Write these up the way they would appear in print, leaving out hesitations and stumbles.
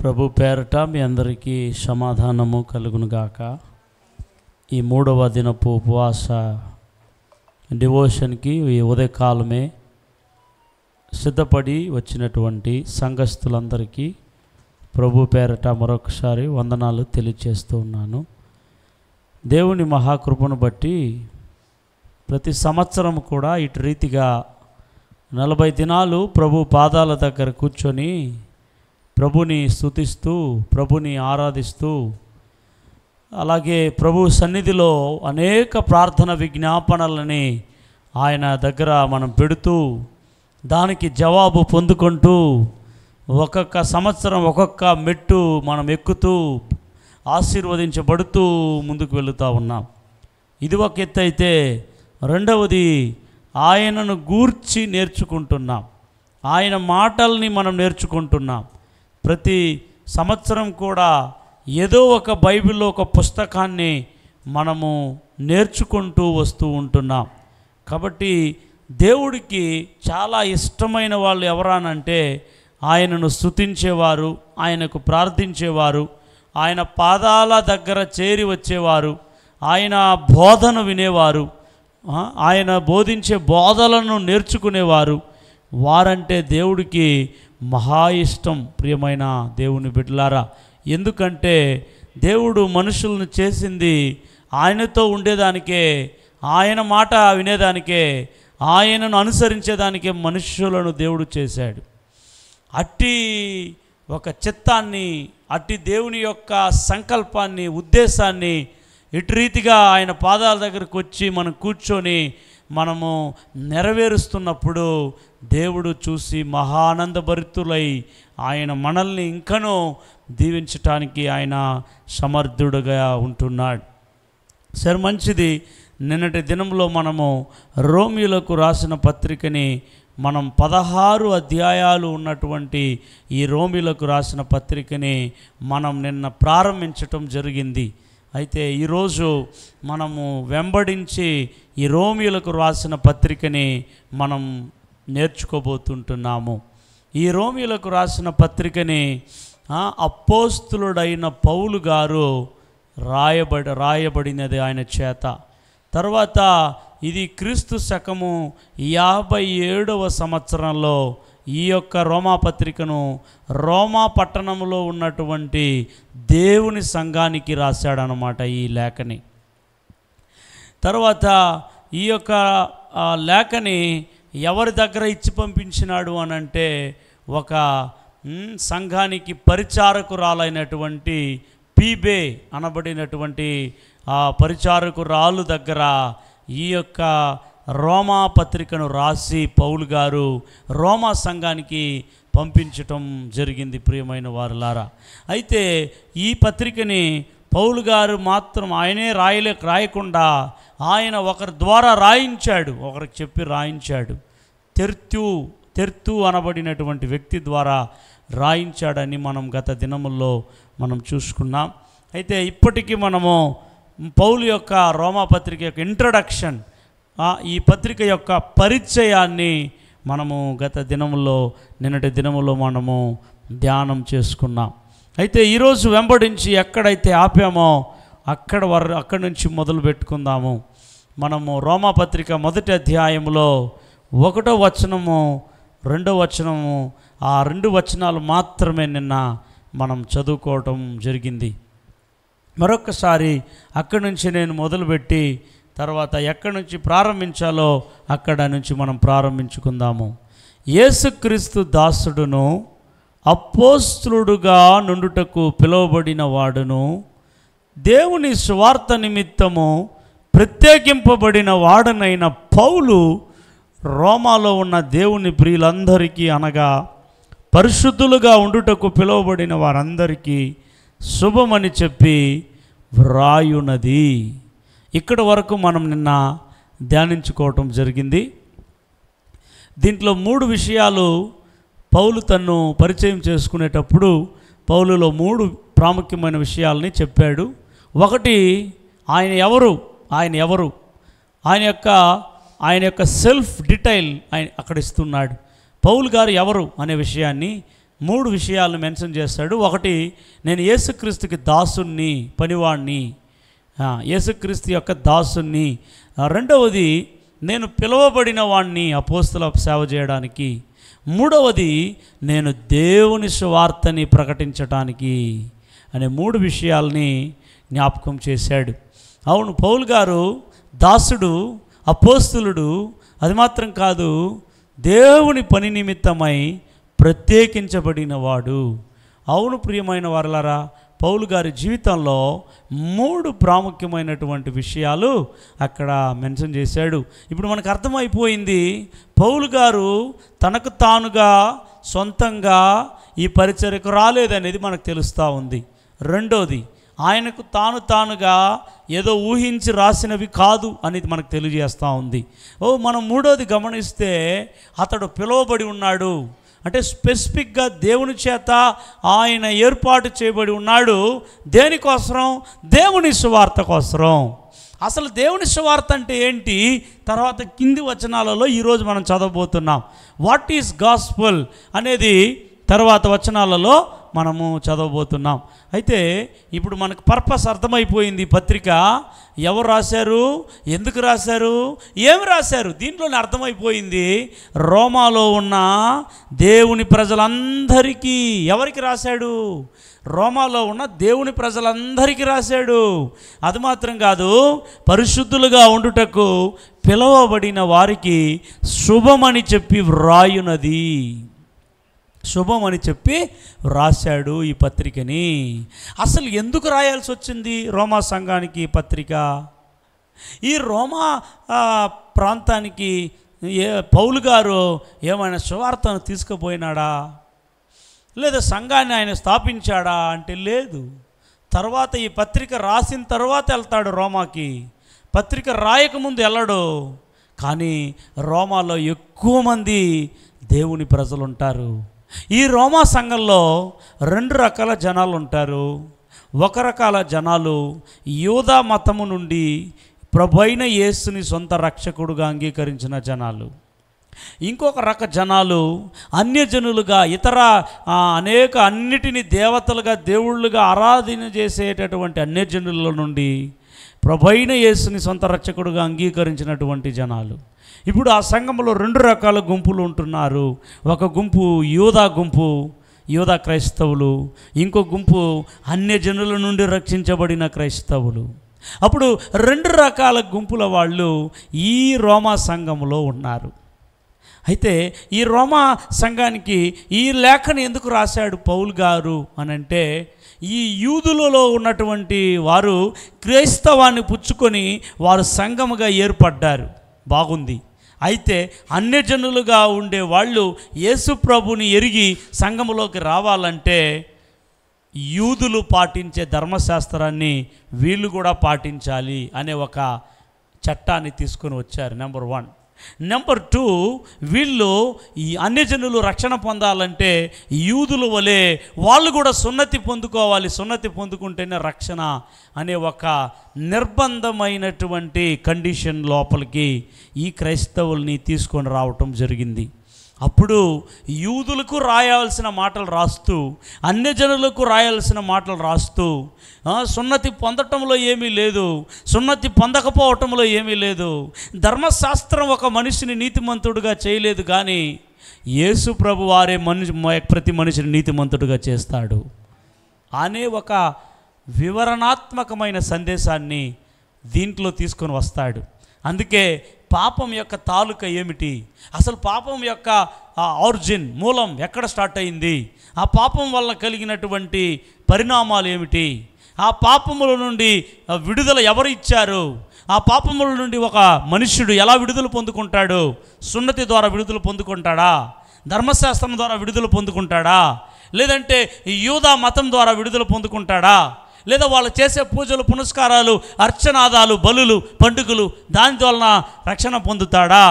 ప్రభు పేరట మీ అందరికీ సమాధానము కలుగునుగాక. ఈ 3వ దినపు ఉపవాస డివోషన్కి ఈ ఉదయకాలమే సిద్ధపడి వచ్చినటువంటి సంఘస్థులందరికీ ప్రభు పేరట మరొకసారి వందనాలు తెలియజేస్తూ ఉన్నాను. దేవుని మహాకృపను బట్టి ప్రతి సంవత్సరం కూడా ఇటు రీతిగా 40 దినాలు ప్రభు పాదాల దగ్గర కూర్చొని ప్రభుని స్తుతిస్తూ ప్రభుని ఆరాధిస్తూ అలాగే ప్రభు సన్నిధిలో అనేక ప్రార్థన విజ్ఞాపనలని ఆయన దగ్గర మనం పెడుతూ దానికి జవాబు పొందుకుంటూ ఒక్కొక్క సంవత్సరం ఒక్కొక్క మెట్టు మనం ఎక్కుతూ ఆశీర్వదించబడుతూ ముందుకు వెళుతూ ఉన్నాం. ఇది ఒక ఎత్తు అయితే, రెండవది ఆయనను గూర్చి నేర్చుకుంటున్నాం. ఆయన మాటల్ని మనం నేర్చుకుంటున్నాం. ప్రతి సంవత్సరం కూడా ఏదో ఒక బైబిల్లో ఒక పుస్తకాన్ని మనము నేర్చుకుంటూ వస్తూ ఉంటున్నాం. కాబట్టి దేవుడికి చాలా ఇష్టమైన వాళ్ళు ఎవరానంటే ఆయనను స్తుతించేవారు, ఆయనకు ప్రార్థించేవారు, ఆయన పాదాల దగ్గర చేరి వచ్చేవారు, ఆయన బోధన వినేవారు, ఆయన బోధించే బోధలను నేర్చుకునేవారు. వారంటే దేవుడికి మహా ఇష్టం. ప్రియమైన దేవుని బిడ్డలారా, ఎందుకంటే దేవుడు మనుషులను చేసింది ఆయనతో ఉండేదానికే, ఆయన మాట వినేదానికే, ఆయనను అనుసరించేదానికే మనుషులను దేవుడు చేశాడు. అట్టి ఒక చిత్తాన్ని, అట్టి దేవుని యొక్క సంకల్పాన్ని, ఉద్దేశాన్ని ఇటు రీతిగా ఆయన పాదాల దగ్గరకు వచ్చి మనం కూర్చొని మనము నెరవేరుస్తున్నప్పుడు దేవుడు చూసి మహానందభరితులై ఆయన మనల్ని ఇంకనూ దీవించటానికి ఆయన సమర్థుడుగా ఉంటున్నాడు. సరే, మంచిది. నిన్నటి దినంలో మనము రోమీయులకు రాసిన పత్రికని మనం 16 అధ్యాయాలు ఉన్నటువంటి ఈ రోమీయులకు రాసిన పత్రికని మనం నిన్న ప్రారంభించటం జరిగింది. అయితే ఈరోజు మనము వెంబడించి ఈ రోమీయులకు రాసిన పత్రికని మనం నేర్చుకోబోతుంటున్నాము. ఈ రోమీయులకు రాసిన పత్రికని అపోస్తులుడైన పౌలు గారు రాయబడినది ఆయన చేత. తర్వాత ఇది క్రీస్తు శకము 57వ సంవత్సరంలో ఈ యొక్క రోమా పత్రికను రోమా పట్టణంలో ఉన్నటువంటి దేవుని సంఘానికి రాశాడనమాట ఈ లేఖని. తర్వాత ఈ యొక్క లేఖని ఎవరి దగ్గర ఇచ్చి పంపించినాడు అనంటే ఒక సంఘానికి పరిచారకురాలైనటువంటి పీబే అనబడినటువంటి ఆ పరిచారకురాలు దగ్గర ఈ యొక్క రోమా పత్రికను రాసి పౌలు గారు రోమా సంఘానికి పంపించటం జరిగింది. ప్రియమైన వారులారా, అయితే ఈ పత్రికని పౌలు గారు మాత్రం ఆయనే రాయకుండా ఆయన ఒకరి ద్వారా రాయించాడు, ఒకరికి చెప్పి రాయించాడు. తెర్తు అనబడినటువంటి వ్యక్తి ద్వారా రాయించాడని మనం గత దినముల్లో మనం చూసుకున్నాం. అయితే ఇప్పటికీ మనము పౌలు యొక్క రోమా పత్రిక యొక్క ఇంట్రడక్షన్, ఈ పత్రిక యొక్క పరిచయాన్ని మనము గత దినములో నిన్నటి దినములో మనము ధ్యానం చేసుకున్నాం. అయితే ఈరోజు వెంబడించి ఎక్కడైతే ఆపామో అక్కడి నుంచి మొదలు పెట్టుకుందాము. మనము రోమా పత్రిక 1వ అధ్యాయంలో 1వ వచనము 2వ వచనము, ఆ 2 వచనాలు మాత్రమే నిన్న మనం చదువుకోవటం జరిగింది. మరొకసారి అక్కడి నుంచి నేను మొదలుపెట్టి తర్వాత ఎక్కడి నుంచి ప్రారంభించాలో అక్కడ నుంచి మనం ప్రారంభించుకుందాము. యేసుక్రీస్తు దాసుడును అపోస్తలుడుగా నుండుటకు పిలువబడిన వాడును దేవుని సువార్త నిమిత్తము ప్రత్యేకింపబడిన వాడనైన పౌలు రోమాలో ఉన్న దేవుని ప్రియులందరికీ, అనగా పరిశుద్ధులుగా ఉండుటకు పిలువబడిన వారందరికీ శుభమని చెప్పి వ్రాయునది. ఇక్కడి వరకు మనం నిన్న ధ్యానించుకోవటం జరిగింది. దీంట్లో 3 విషయాలు పౌలు తన్ను పరిచయం చేసుకునేటప్పుడు పౌలులో 3 ప్రాముఖ్యమైన విషయాలని చెప్పాడు. ఒకటి, ఆయన ఎవరు, ఆయన యొక్క సెల్ఫ్ డీటెయిల్ ఆయన అక్కడ ఇస్తున్నాడు. పౌలు గారు ఎవరు అనే విషయాన్ని మూడు విషయాలను మెన్షన్ చేస్తాడు. ఒకటి, నేను యేసుక్రీస్తుకి దాసుణ్ణి, పనివాణ్ణి, యేసుక్రీస్తు యొక్క దాసుణ్ణి. రెండవది, నేను పిలువబడిన వాణ్ణి అపోస్తల సేవ చేయడానికి. మూడవది, నేను దేవుని సువార్తని ప్రకటించటానికి అనే మూడు విషయాల్ని జ్ఞాపకం చేశాడు. అవును, పౌలు గారు దాసుడు, అపోస్తలుడు, అది మాత్రం కాదు, దేవుని పని నిమిత్తమై ప్రత్యేకించబడినవాడు. అవును ప్రియమైన వారలారా, పౌలు గారి జీవితంలో మూడు ప్రాముఖ్యమైనటువంటి విషయాలు అక్కడ మెన్షన్ చేశాడు. ఇప్పుడు మనకు అర్థమైపోయింది, పౌలు గారు తనకు తానుగా సొంతంగా ఈ పరిచర్యకు రాలేదనేది మనకు తెలుస్తూ ఉంది. రెండోది, ఆయనకు తానుగా ఏదో ఊహించి రాసినవి కాదు అనేది మనకు తెలియజేస్తూ ఉంది. మనం మూడోది గమనిస్తే, అతడు పిలువబడి ఉన్నాడు అంటే స్పెసిఫిక్గా దేవుని చేత ఆయన ఏర్పాటు చేయబడి ఉన్నాడు. దేనికోసం? దేవుని సువార్త కోసం. అసలు దేవుని సువార్త అంటే ఏంటి? తర్వాత కింది వచనాలలో ఈరోజు మనం చదవబోతున్నాం. వాట్ ఈజ్ గాస్పుల్ అనేది తర్వాత వచనాలలో మనము చదవబోతున్నాం. అయితే ఇప్పుడు మనకు పర్పస్ అర్థమైపోయింది. పత్రిక ఎవరు రాశారు, ఎందుకు రాశారు, ఏమి రాశారు, దీంట్లోనే అర్థమైపోయింది. రోమాలో ఉన్న దేవుని ప్రజలందరికీ. ఎవరికి రాశాడు? రోమాలో ఉన్న దేవుని ప్రజలందరికీ రాశాడు. అది మాత్రం కాదు, పరిశుద్ధులుగా ఉండుటకు పిలువబడిన వారికి శుభమని చెప్పి వ్రాయునది. శుభం అని చెప్పి రాశాడు ఈ పత్రికని. అసలు ఎందుకు రాయాల్సి వచ్చింది రోమా సంఘానికి పత్రిక? ఈ రోమా ప్రాంతానికి పౌలు గారు ఏమైనా సువార్తను తీసుకుపోయినాడా, లేదా సంఘాన్ని ఆయన స్థాపించాడా అంటే లేదు. తర్వాత ఈ పత్రిక రాసిన తర్వాత వెళ్తాడు రోమాకి. పత్రిక రాయకముందు వెళ్ళడు. కానీ రోమాలో ఎక్కువ మంది దేవుని ప్రజలు ఉంటారు. ఈ రోమా సంఘంలో రెండు రకాల జనాలు ఉంటారు. ఒక రకాల జనాలు యూదా మతము నుండి ప్రభువైన యేసుని సొంత రక్షకుడుగా అంగీకరించిన జనాలు. ఇంకొక రక జనాలు అన్యజనులుగా, ఇతర అనేక అన్నిటిని దేవతలుగా, దేవుళ్ళుగా ఆరాధన చేసేటటువంటి అన్యజనుల నుండి ప్రభువైన యేసుని సొంత రక్షకుడుగా అంగీకరించినటువంటి జనాలు. ఇప్పుడు ఆ సంఘంలో రెండు రకాల గుంపులు ఉంటున్నారు. ఒక గుంపు యూదా గుంపు, యూదా క్రైస్తవులు. ఇంకో గుంపు అన్యజనుల నుండి రక్షించబడిన క్రైస్తవులు. అప్పుడు రెండు రకాల గుంపుల వాళ్ళు ఈ రోమా సంఘంలో ఉన్నారు. అయితే ఈ రోమా సంఘానికి ఈ లేఖను ఎందుకు రాశాడు పౌలు గారు అనంటే, ఈ యూదులలో ఉన్నటువంటి వారు క్రైస్తవాన్ని పుచ్చుకొని వారు సంఘముగా ఏర్పడ్డారు. బాగుంది. అయితే అన్యజనులుగా ఉండే వాళ్ళు యేసు ప్రభుని ఎరిగి సంఘములోకి రావాలంటే యూదులు పాటించే ధర్మశాస్త్రాన్ని వీళ్ళు కూడా పాటించాలి అనే ఒక చట్టాన్ని తీసుకొని వచ్చారు. నెంబర్ 1. నెంబర్ 2, వీళ్ళు ఈ అన్యజనులు రక్షణ పొందాలంటే యూదుల వలె వాళ్ళు కూడా సున్నతి పొందుకోవాలి, సున్నతి పొందుకుంటేనే రక్షణ అనే ఒక నిర్బంధమైనటువంటి కండిషన్ లోపలికి ఈ క్రైస్తవుల్ని తీసుకొని రావటం జరిగింది. అప్పుడు యూదులకు రాయాల్సిన మాటలు రాస్తూ, అన్యజనులకు రాయాల్సిన మాటలు రాస్తూ, సున్నతి పొందటంలో ఏమీ లేదు, సున్నతి పొందకపోవటంలో ఏమీ లేదు, ధర్మశాస్త్రం ఒక మనిషిని నీతిమంతుడుగా చేయలేదు, కానీ యేసు ప్రభు వారే ప్రతి మనిషిని నీతిమంతుడుగా చేస్తాడు అనే ఒక వివరణాత్మకమైన సందేశాన్ని దీంట్లో తీసుకొని వస్తాడు. అందుకే పాపం యొక్క తాలూకా ఏమిటి, అసలు పాపం యొక్క ఆరిజిన్, మూలం ఎక్కడ స్టార్ట్ అయింది, ఆ పాపం వల్ల కలిగినటువంటి పరిణామాలు ఏమిటి, ఆ పాపముల నుండి విడుదల ఎవరు ఇచ్చారు, ఆ పాపముల నుండి ఒక మనుష్యుడు ఎలా విడుదల పొందుకుంటాడు, సున్నతి ద్వారా విడుదల పొందుకుంటాడా, ధర్మశాస్త్రం ద్వారా విడుదల పొందుకుంటాడా, లేదంటే యూదా మతం ద్వారా విడుదల పొందుకుంటాడా, లేదా వాళ్ళు చేసే పూజలు, పునస్కారాలు, అర్చనాదాలు, బలులు, పండుగలు దాని వలన రక్షణ పొందుతాడా,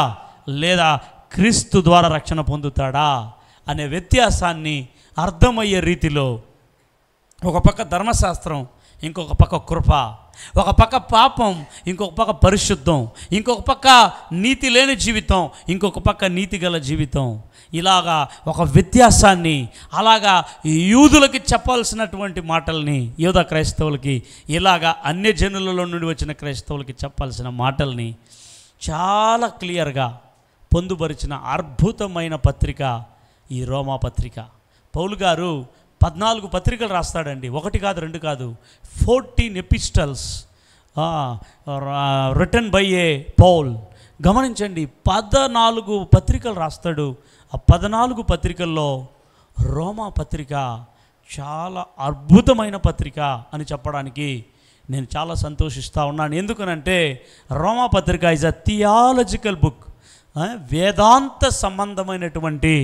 లేదా క్రీస్తు ద్వారా రక్షణ పొందుతాడా అనే వ్యత్యాసాన్ని అర్థమయ్యే రీతిలో ఒక పక్క ధర్మశాస్త్రం, ఇంకొక పక్క కృప, ఒక పక్క పాపం, ఇంకొక పక్క పరిశుద్ధం, ఇంకొక పక్క నీతి లేని జీవితం, ఇంకొక పక్క నీతి గల జీవితం, ఇలాగా ఒక వ్యత్యాసాన్ని, అలాగా యూదులకి చెప్పాల్సినటువంటి మాటల్ని యూద క్రైస్తవులకి, ఇలాగా అన్యజనులలో నుండి వచ్చిన క్రైస్తవులకి చెప్పాల్సిన మాటల్ని చాలా క్లియర్గా పొందుపరిచిన అద్భుతమైన పత్రిక ఈ రోమా పత్రిక. పౌలు గారు 14 పత్రికలు రాస్తాడండి. 1 కాదు 2 కాదు, 14 epistles written by A Paul. గమనించండి, 14 పత్రికలు రాస్తాడు. ఆ 14 పత్రికల్లో రోమా పత్రిక చాలా అద్భుతమైన పత్రిక అని చెప్పడానికి నేను చాలా సంతోషిస్తూ ఉన్నాను. ఎందుకనంటే రోమా పత్రిక ఈజ్ అ థియాలజికల్ బుక్, వేదాంత సంబంధమైనటువంటి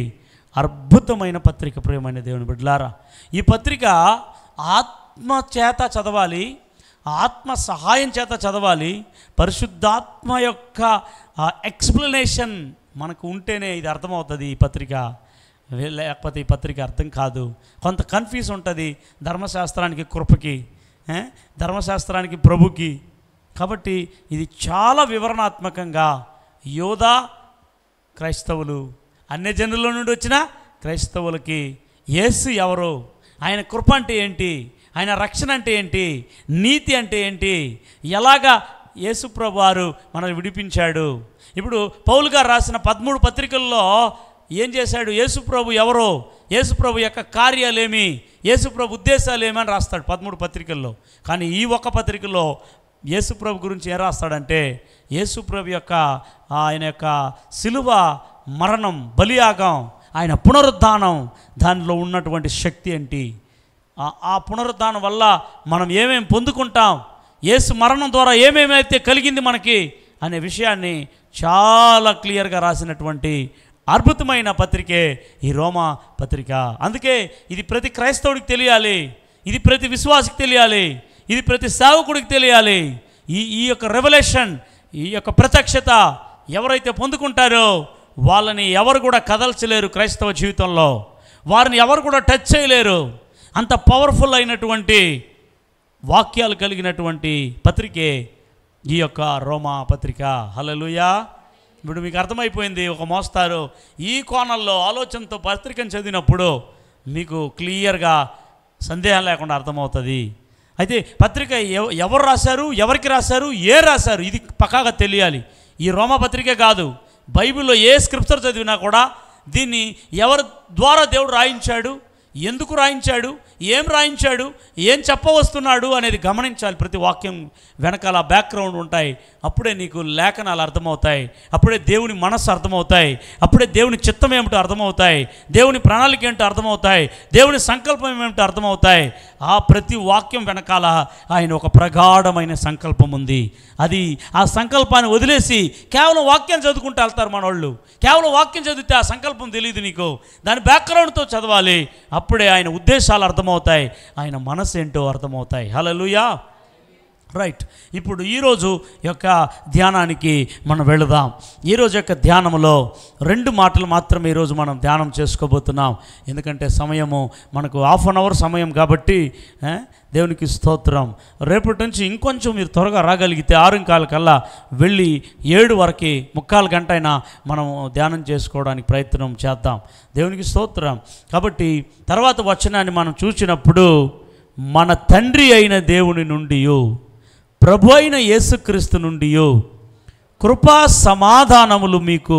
అద్భుతమైన పత్రిక. ప్రియమైన దేవుని బిడ్డలారా, ఈ పత్రిక ఆత్మ చేత చదవాలి, ఆత్మ సహాయం చేత చదవాలి. పరిశుద్ధాత్మ యొక్క ఎక్స్ప్లెనేషన్ మనకు ఉంటేనే ఇది అర్థమవుతుంది ఈ పత్రిక. లేకపోతే ఈ పత్రిక అర్థం కాదు. కొంత కన్ఫ్యూజ్ ఉంటుంది ధర్మశాస్త్రానికి కృపకి, ధర్మశాస్త్రానికి ప్రభుకి. కాబట్టి ఇది చాలా వివరణాత్మకంగా యోధా క్రైస్తవులు, అన్యజనుల నుండి వచ్చిన క్రైస్తవులకి యేసు ఎవరు, ఆయన కృప అంటే ఏంటి, ఆయన రక్షణ అంటే ఏంటి, నీతి అంటే ఏంటి, ఎలాగా యేసు ప్రభు వారు మనల్ని విడిపించాడు. ఇప్పుడు పౌలు గారు రాసిన 13 పత్రికల్లో ఏం చేశాడు, యేసు ప్రభు ఎవరో, యేసు ప్రభు యొక్క కార్యాలేమి, యేసు ప్రభు ఉద్దేశాలు ఏమని రాస్తాడు 13 పత్రికల్లో. కానీ ఈ ఒక్క పత్రికలో యేసు ప్రభు గురించి ఏం రాస్తాడంటే, యేసు ప్రభు యొక్క ఆయన యొక్క సిలువ మరణం, బలియాగం, ఆయన పునరుద్ధానం, దానిలో ఉన్నటువంటి శక్తి ఏంటి, ఆ పునరుద్ధానం వల్ల మనం ఏమేమి పొందుకుంటాం, యేసు మరణం ద్వారా ఏమేమైతే కలిగింది మనకి అనే విషయాన్ని చాలా క్లియర్గా రాసినటువంటి అద్భుతమైన పత్రికే ఈ రోమా పత్రిక. అందుకే ఇది ప్రతి క్రైస్తవుడికి తెలియాలి, ఇది ప్రతి విశ్వాసికి తెలియాలి, ఇది ప్రతి సేవకుడికి తెలియాలి. ఈ యొక్క రెవల్యూషన్, ఈ యొక్క ప్రత్యక్షత ఎవరైతే పొందుకుంటారో వాళ్ళని ఎవరు కూడా కదల్చలేరు. క్రైస్తవ జీవితంలో వారిని ఎవరు కూడా టచ్ చేయలేరు. అంత పవర్ఫుల్ అయినటువంటి వాక్యాలు కలిగినటువంటి పత్రికే ఈ యొక్క రోమా పత్రిక. హల్లెలూయా. ఇప్పుడు మీకు అర్థమైపోయింది ఒక మోస్తారు ఈ కోణంలో ఆలోచనతో పత్రికను చదివినప్పుడు మీకు క్లియర్గా సందేహం లేకుండా అర్థమవుతుంది. అయితే పత్రిక ఎవరు రాశారు, ఎవరికి రాశారు, రాశారు, ఇది పక్కాగా తెలియాలి. ఈ రోమా పత్రికే కాదు, బైబిల్లో ఏ స్క్రిప్చర్ చదివినా కూడా దీన్ని ఎవరి ద్వారా దేవుడు రాయించాడు, ఎందుకు రాయించాడు, ఏం రాయించాడు, ఏం చెప్పవస్తున్నాడు అనేది గమనించాలి. ప్రతి వాక్యం వెనకాల బ్యాక్గ్రౌండ్ ఉంటాయి. అప్పుడే నీకు లేఖనాలు అర్థమవుతాయి, అప్పుడే దేవుని మనస్సు అర్థమవుతాయి, అప్పుడే దేవుని చిత్తం ఏమిటో అర్థమవుతాయి, దేవుని ప్రణాళిక ఏంటో అర్థమవుతాయి, దేవుని సంకల్పం ఏమిటో అర్థమవుతాయి. ఆ ప్రతి వాక్యం వెనకాల ఆయన ఒక ప్రగాఢమైన సంకల్పం ఉంది. అది ఆ సంకల్పాన్ని వదిలేసి కేవలం వాక్యం చదువుకుంటూ వెళ్తారు మనోళ్ళు. కేవలం వాక్యం చదివితే ఆ సంకల్పం తెలియదు నీకు, దాని బ్యాక్గ్రౌండ్తో చదవాలి. అప్పుడే ఆయన ఉద్దేశాలు అర్థమవుతాయి, ఆయన మనసు ఏంటో అర్థమవుతాయి. హల్లెలూయా. రైట్. ఇప్పుడు ఈరోజు యొక్క ధ్యానానికి మనం వెళదాం. ఈరోజు యొక్క ధ్యానంలో 2 మాటలు మాత్రమే ఈరోజు మనం ధ్యానం చేసుకోబోతున్నాం. ఎందుకంటే సమయము మనకు 1/2 అవర్ సమయం కాబట్టి దేవునికి స్తోత్రం. రేపటి నుంచి ఇంకొంచెం మీరు త్వరగా రాగలిగితే 6:15 కల్లా వెళ్ళి 7 వరకు 3/4 గంట అయినా మనం ధ్యానం చేసుకోవడానికి ప్రయత్నం చేద్దాం. దేవునికి స్తోత్రం. కాబట్టి తర్వాత వచనాన్ని మనం చూసినప్పుడు, మన తండ్రి అయిన దేవుని నుండి, ప్రభు అయిన యేసుక్రీస్తు నుండి కృపా సమాధానములు మీకు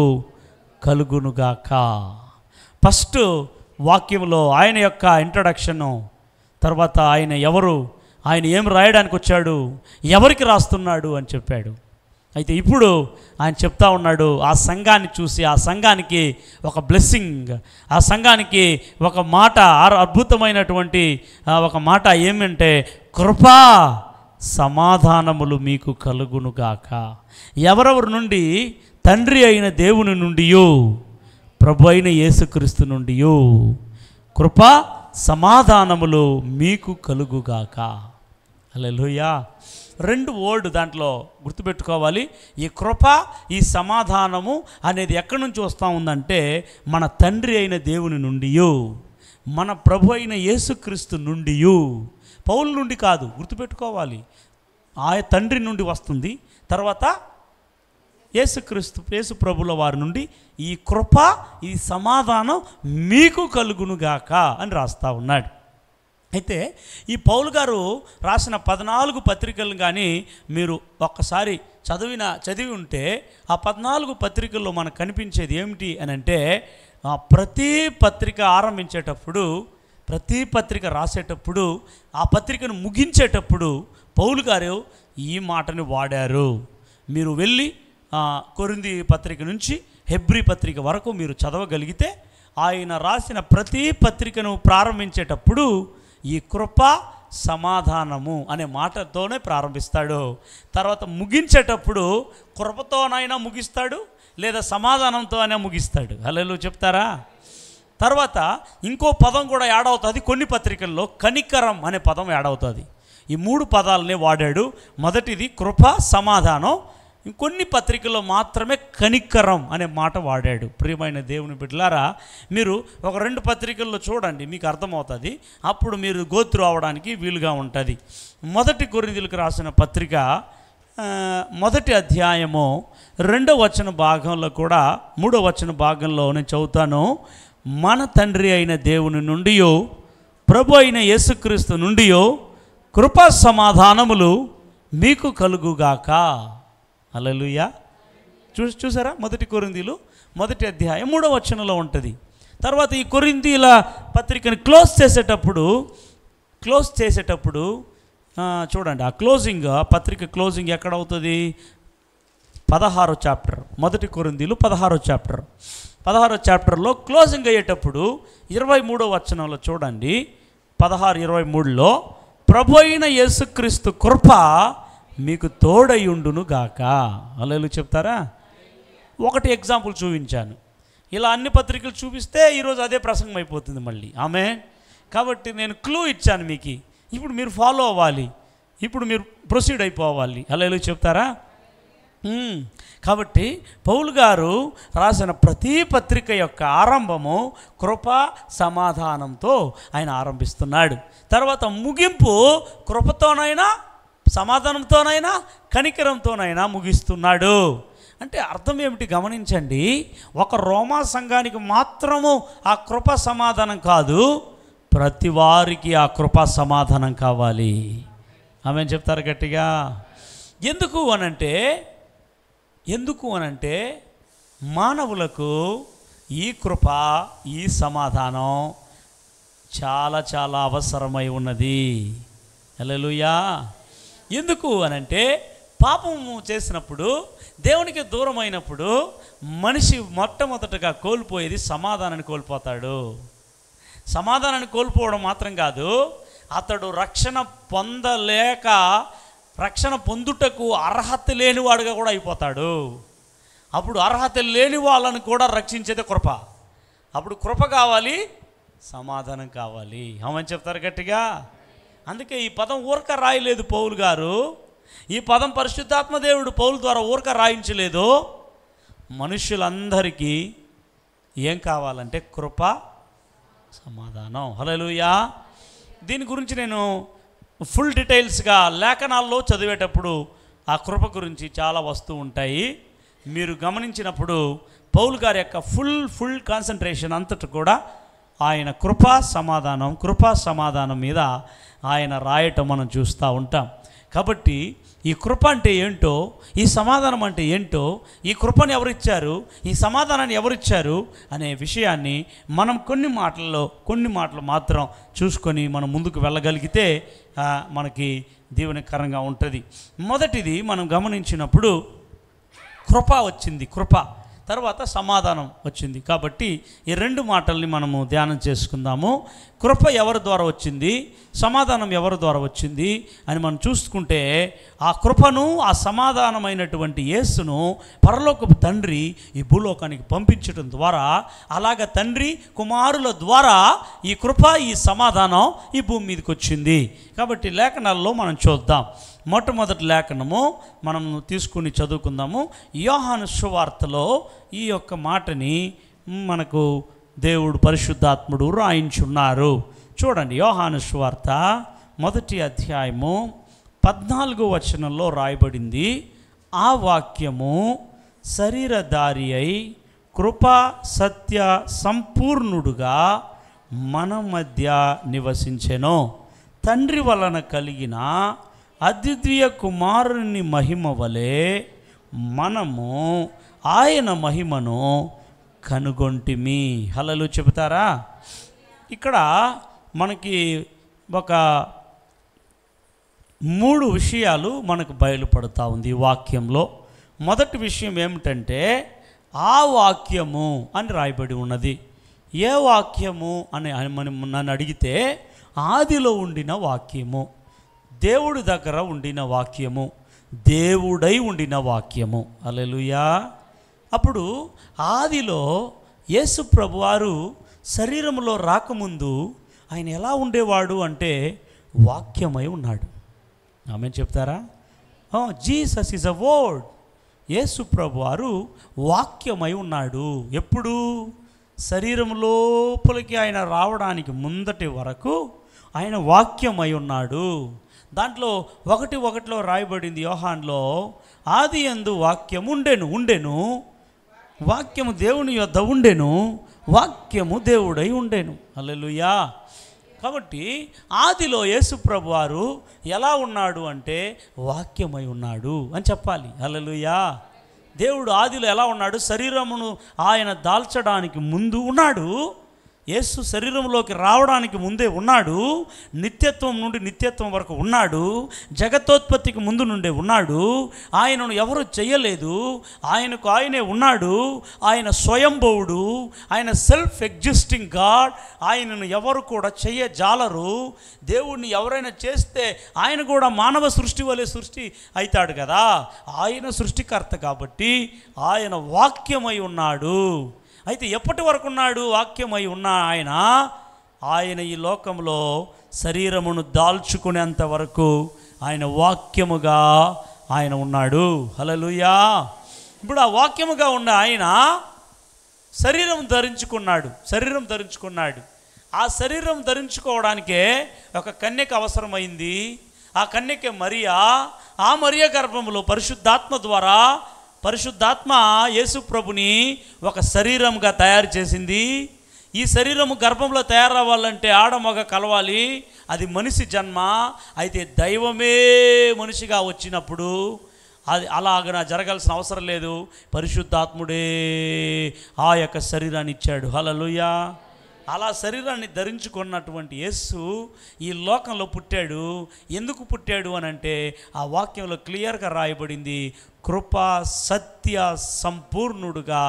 కలుగునుగాక. ఫస్ట్ వాక్యంలో ఆయన యొక్క ఇంట్రడక్షను, తర్వాత ఆయన ఎవరు, ఆయన ఏం రాయడానికి వచ్చాడు, ఎవరికి రాస్తున్నాడు అని చెప్పాడు. అయితే ఇప్పుడు ఆయన చెప్తా ఉన్నాడు, ఆ సంఘాన్ని చూసి, ఆ సంఘానికి ఒక బ్లెస్సింగ్, ఆ సంఘానికి ఒక మాట, అద్భుతమైనటువంటి ఒక మాట ఏమంటే, కృపా సమాధానములు మీకు కలుగునుగాక. ఎవరెవరి నుండి? తండ్రి అయిన దేవుని నుండి, ప్రభు అయిన యేసుక్రీస్తు నుండి కృపా సమాధానములు మీకు కలుగుగాక. హల్లెలూయా. 2 వర్డ్ దాంట్లో గుర్తుపెట్టుకోవాలి. ఈ కృప, ఈ సమాధానము అనేది ఎక్కడి నుంచి వస్తూ ఉందంటే, మన తండ్రి అయిన దేవుని నుండి, మన ప్రభు అయిన యేసుక్రీస్తు నుండి, పౌలు నుండి కాదు. గుర్తుపెట్టుకోవాలి, ఆ తండ్రి నుండి వస్తుంది, తర్వాత యేసు ప్రభుల వారి నుండి ఈ కృప, ఈ సమాధానం మీకు కలుగునుగాక అని రాస్తా ఉన్నాడు. అయితే ఈ పౌలు గారు రాసిన 14 పత్రికలు కానీ మీరు ఒక్కసారి చదివి ఉంటే ఆ 14 పత్రికల్లో మనకు కనిపించేది ఏమిటి అని అంటే, ప్రతి పత్రిక ఆరంభించేటప్పుడు, ప్రతి పత్రిక రాసేటప్పుడు, ఆ పత్రికను ముగించేటప్పుడు పౌలు గారు ఈ మాటని వాడారు. మీరు వెళ్ళి కొరింథీ పత్రిక నుంచి హెబ్రీ పత్రిక వరకు మీరు చదవగలిగితే ఆయన రాసిన ప్రతి పత్రికను ప్రారంభించేటప్పుడు ఈ కృప, సమాధానము అనే మాటతోనే ప్రారంభిస్తాడు. తర్వాత ముగించేటప్పుడు కృపతోనైనా ముగిస్తాడు, లేదా సమాధానంతో అయినా ముగిస్తాడు. హల్లెలూయా చెప్తారా? తర్వాత ఇంకో పదం కూడా యాడ్ అవుతుంది. కొన్ని పత్రికల్లో కనికరం అనే పదం యాడ్ అవుతుంది. ఈ 3 పదాలనే వాడాడు. మొదటిది కృప, సమాధానం. ఇంకొన్ని పత్రికల్లో మాత్రమే కనికరం అనే మాట వాడాడు. ప్రియమైన దేవుని బిడ్డలారా, మీరు ఒక 2 పత్రికల్లో చూడండి, మీకు అర్థమవుతుంది. అప్పుడు మీరు గోత్రు అవడానికి వీలుగా ఉంటుంది. మొదటి కొరింథీయులకు రాసిన పత్రిక 1వ అధ్యాయము 2వ వచన భాగంలో కూడా 3వ వచన భాగంలో నేను చదువుతాను. మన తండ్రి అయిన దేవుని నుండి, ప్రభు అయిన యేసుక్రీస్తు నుండి కృపా సమాధానములు మీకు కలుగుగాక. హల్లెలూయా. చూసారా? 1 కొరింథీయులు 1వ అధ్యాయం 3వ వచనంలో ఉంటుంది. తర్వాత ఈ కొరింథీయుల పత్రికని క్లోజ్ చేసేటప్పుడు చూడండి, ఆ క్లోజింగ్, పత్రిక క్లోజింగ్ ఎక్కడ అవుతుంది? 16వ చాప్టర్. 1 కొరింథీయులు 16వ చాప్టర్. 16వ చాప్టర్లో క్లోజింగ్ అయ్యేటప్పుడు 23వ వచనంలో చూడండి, 16:23లో ప్రభు అయిన యేసుక్రీస్తు కృప మీకు తోడయుండును గాక. హల్లెలూయా చెప్తారా? ఒకటి ఎగ్జాంపుల్ చూపించాను. ఇలా అన్ని పత్రికలు చూపిస్తే ఈరోజు అదే ప్రసంగం అయిపోతుంది మళ్ళీ. ఆమేన్. కాబట్టి నేను క్లూ ఇచ్చాను మీకు. ఇప్పుడు మీరు ఫాలో అవ్వాలి, ఇప్పుడు మీరు ప్రొసీడ్ అయిపోవాలి. హల్లెలూయా చెప్తారా? కాబట్టి పౌలు గారు రాసిన ప్రతి పత్రిక యొక్క ఆరంభము కృప, సమాధానంతో ఆయన ఆరంభిస్తున్నాడు. తర్వాత ముగింపు కృపతోనైనా, సమాధానంతోనైనా, కనికరంతోనైనా ముగిస్తున్నాడు. అంటే అర్థం ఏమిటి గమనించండి. ఒక రోమా సంఘానికి మాత్రము ఆ కృప, సమాధానం కాదు, ప్రతి వారికి ఆ కృప, సమాధానం కావాలి. ఆమేన్ చెప్తారు గట్టిగా. ఎందుకు అనంటే మానవులకు ఈ కృప, ఈ సమాధానం చాలా చాలా అవసరమై ఉన్నది. హల్లెలూయా. ఎందుకు అనంటే పాపము చేసినప్పుడు, దేవునికి దూరం అయినప్పుడు మనిషి మొట్టమొదటగా కోల్పోయేది సమాధానాన్ని కోల్పోతాడు. సమాధానాన్ని కోల్పోవడం మాత్రం కాదు, అతడు రక్షణ పొందుటకు అర్హత లేనివాడుగా కూడా అయిపోతాడు. అప్పుడు అర్హత లేని వాళ్ళని కూడా రక్షించేదే కృప. అప్పుడు కృప కావాలి, సమాధానం కావాలి. ఏమని చెప్తారు గట్టిగా? అందుకే ఈ పదం ఊరక రాయలేదు పౌలు గారు. ఈ పదం పరిశుద్ధాత్మ దేవుడు పౌలు ద్వారా ఊరక రాయించలేదు. మనుషులందరికీ ఏం కావాలంటే కృప, సమాధానం. హల్లెలూయా. దీని గురించి నేను ఫుల్ డీటెయిల్స్గా లేఖనాల్లో చదివేటప్పుడు ఆ కృప గురించి చాలా వస్తూ ఉంటాయి. మీరు గమనించినప్పుడు పౌలు గారి యొక్క ఫుల్ కాన్సన్ట్రేషన్ అంతటా కూడా ఆయన కృపా సమాధానం మీద ఆయన రాయటం మనం చూస్తూ ఉంటాం. కాబట్టి ఈ కృప అంటే ఏంటో, ఈ సమాధానం అంటే ఏంటో, ఈ కృపను ఎవరిచ్చారు, ఈ సమాధానాన్ని ఎవరిచ్చారు అనే విషయాన్ని మనం కొన్ని మాటలు మాత్రం చూసుకొని మనం ముందుకు వెళ్ళగలిగితే మనకి దీవెనకరంగా ఉంటుంది. మొదటిది మనం గమనించినప్పుడు కృప వచ్చింది, తర్వాత సమాధానం వచ్చింది. కాబట్టి ఈ 2 మాటల్ని మనము ధ్యానం చేసుకుందాము. కృప ఎవరి ద్వారా వచ్చింది, సమాధానం ఎవరి ద్వారా వచ్చింది అని మనం చూసుకుంటే, ఆ కృపను, ఆ సమాధానమైనటువంటి యేసును పరలోకపు తండ్రి ఈ భూలోకానికి పంపించడం ద్వారా, అలాగ తండ్రి కుమారుల ద్వారా ఈ కృప, ఈ సమాధానం ఈ భూమి మీదకి వచ్చింది. కాబట్టి లేఖనాల్లో మనం చూద్దాం. మొట్టమొదటి లేఖనము మనం తీసుకుని చదువుకుందాము. యోహాను సువార్తలో ఈ యొక్క మాటని మనకు దేవుడు పరిశుద్ధాత్ముడు రాయించున్నారు. చూడండి, యోహాను సువార్త 1వ అధ్యాయము 14వ వచనంలో రాయబడింది. ఆ వాక్యము శరీరధారి అయి కృపా సత్య సంపూర్ణుడుగా మన మధ్య నివసించెను. తండ్రి వలన కలిగిన అద్వితీయ కుమారుని మహిమ వలె మనము ఆయన మహిమను కనుగొంటిమి. హల్లెలూయా చెబుతారా? ఇక్కడ మనకి ఒక 3 విషయాలు మనకు బయలుపడుతూ ఉంది ఈ వాక్యంలో. మొదటి విషయం ఏమిటంటే ఆ వాక్యము అని రాయబడి ఉన్నది. ఏ వాక్యము అని నన్ను అడిగితే ఆదిలో ఉండిన వాక్యము, దేవుడి దగ్గర ఉండిన వాక్యము, దేవుడై ఉండిన వాక్యము. హల్లెలూయా. అప్పుడు ఆదిలో యేసు ప్రభువారు శరీరంలో రాకముందు ఆయన ఎలా ఉండేవాడు అంటే వాక్యమై ఉన్నాడు. ఆమె చెప్తారా? Jesus is a word. యేసు ప్రభువారు వాక్యమై ఉన్నాడు. ఎప్పుడు? శరీరం లోపలికి ఆయన రావడానికి ముందటి వరకు ఆయన వాక్యమై ఉన్నాడు. దాంట్లో 1:1 రాయబడింది యోహాన్లో, ఆది యందు వాక్యము ఉండెను, వాక్యము దేవుని యొద్ద ఉండెను, వాక్యము దేవుడై ఉండెను. హల్లెలూయా. కాబట్టి ఆదిలో యేసు ప్రభువారు ఎలా ఉన్నాడు అంటే వాక్యమై ఉన్నాడు అని చెప్పాలి. హల్లెలూయా. దేవుడు ఆదిలో ఎలా ఉన్నాడు? శరీరమును ఆయన దాల్చడానికి ముందు ఉన్నాడు. యేసు శరీరంలోకి రావడానికి ముందే ఉన్నాడు. నిత్యత్వం నుండి నిత్యత్వం వరకు ఉన్నాడు. జగత్తోత్పత్తికి ముందు నుండే ఉన్నాడు. ఆయనను ఎవరు చేయలేదు, ఆయనకు ఆయనే ఉన్నాడు. ఆయన స్వయంభవుడు, ఆయన సెల్ఫ్ ఎగ్జిస్టింగ్ గాడ్. ఆయనను ఎవరు కూడా చేయజాలరు. దేవుణ్ణి ఎవరైనా చేస్తే ఆయన కూడా మానవ సృష్టి వలె సృష్టి అవుతాడు కదా. ఆయన సృష్టికర్త కాబట్టి ఆయన వాక్యమై ఉన్నాడు. అయితే ఎప్పటి వరకు ఉన్నాడు వాక్యమై ఉన్న ఆయన ఈ లోకంలో శరీరమును దాల్చుకునేంత వరకు ఆయన వాక్యముగా ఆయన ఉన్నాడు. హల్లెలూయా. ఇప్పుడు ఆ వాక్యముగా ఉన్న ఆయన శరీరం ధరించుకున్నాడు. ఆ శరీరం ధరించుకోవడానికే ఒక కన్యక అవసరమైంది. ఆ కన్యక మరియా. ఆ మరియ గర్భంలో పరిశుద్ధాత్మ యేసు ప్రభుని ఒక శరీరంగా తయారు చేసింది. ఈ శరీరము గర్భంలో తయారవ్వాలంటే ఆడమగ కలవాలి. అది మనిషి జన్మ. అయితే దైవమే మనిషిగా వచ్చినప్పుడు అది అలాగ జరగాల్సిన అవసరం లేదు. పరిశుద్ధాత్ముడే ఆ యొక్క శరీరాన్ని ఇచ్చాడు. హల్లెలూయా. అలా శరీరాన్ని ధరించుకున్నటువంటి యేసు ఈ లోకంలో పుట్టాడు. ఎందుకు పుట్టాడు అని అంటే ఆ వాక్యంలో క్లియర్గా రాయబడింది, కృపా సత్య సంపూర్ణుడుగా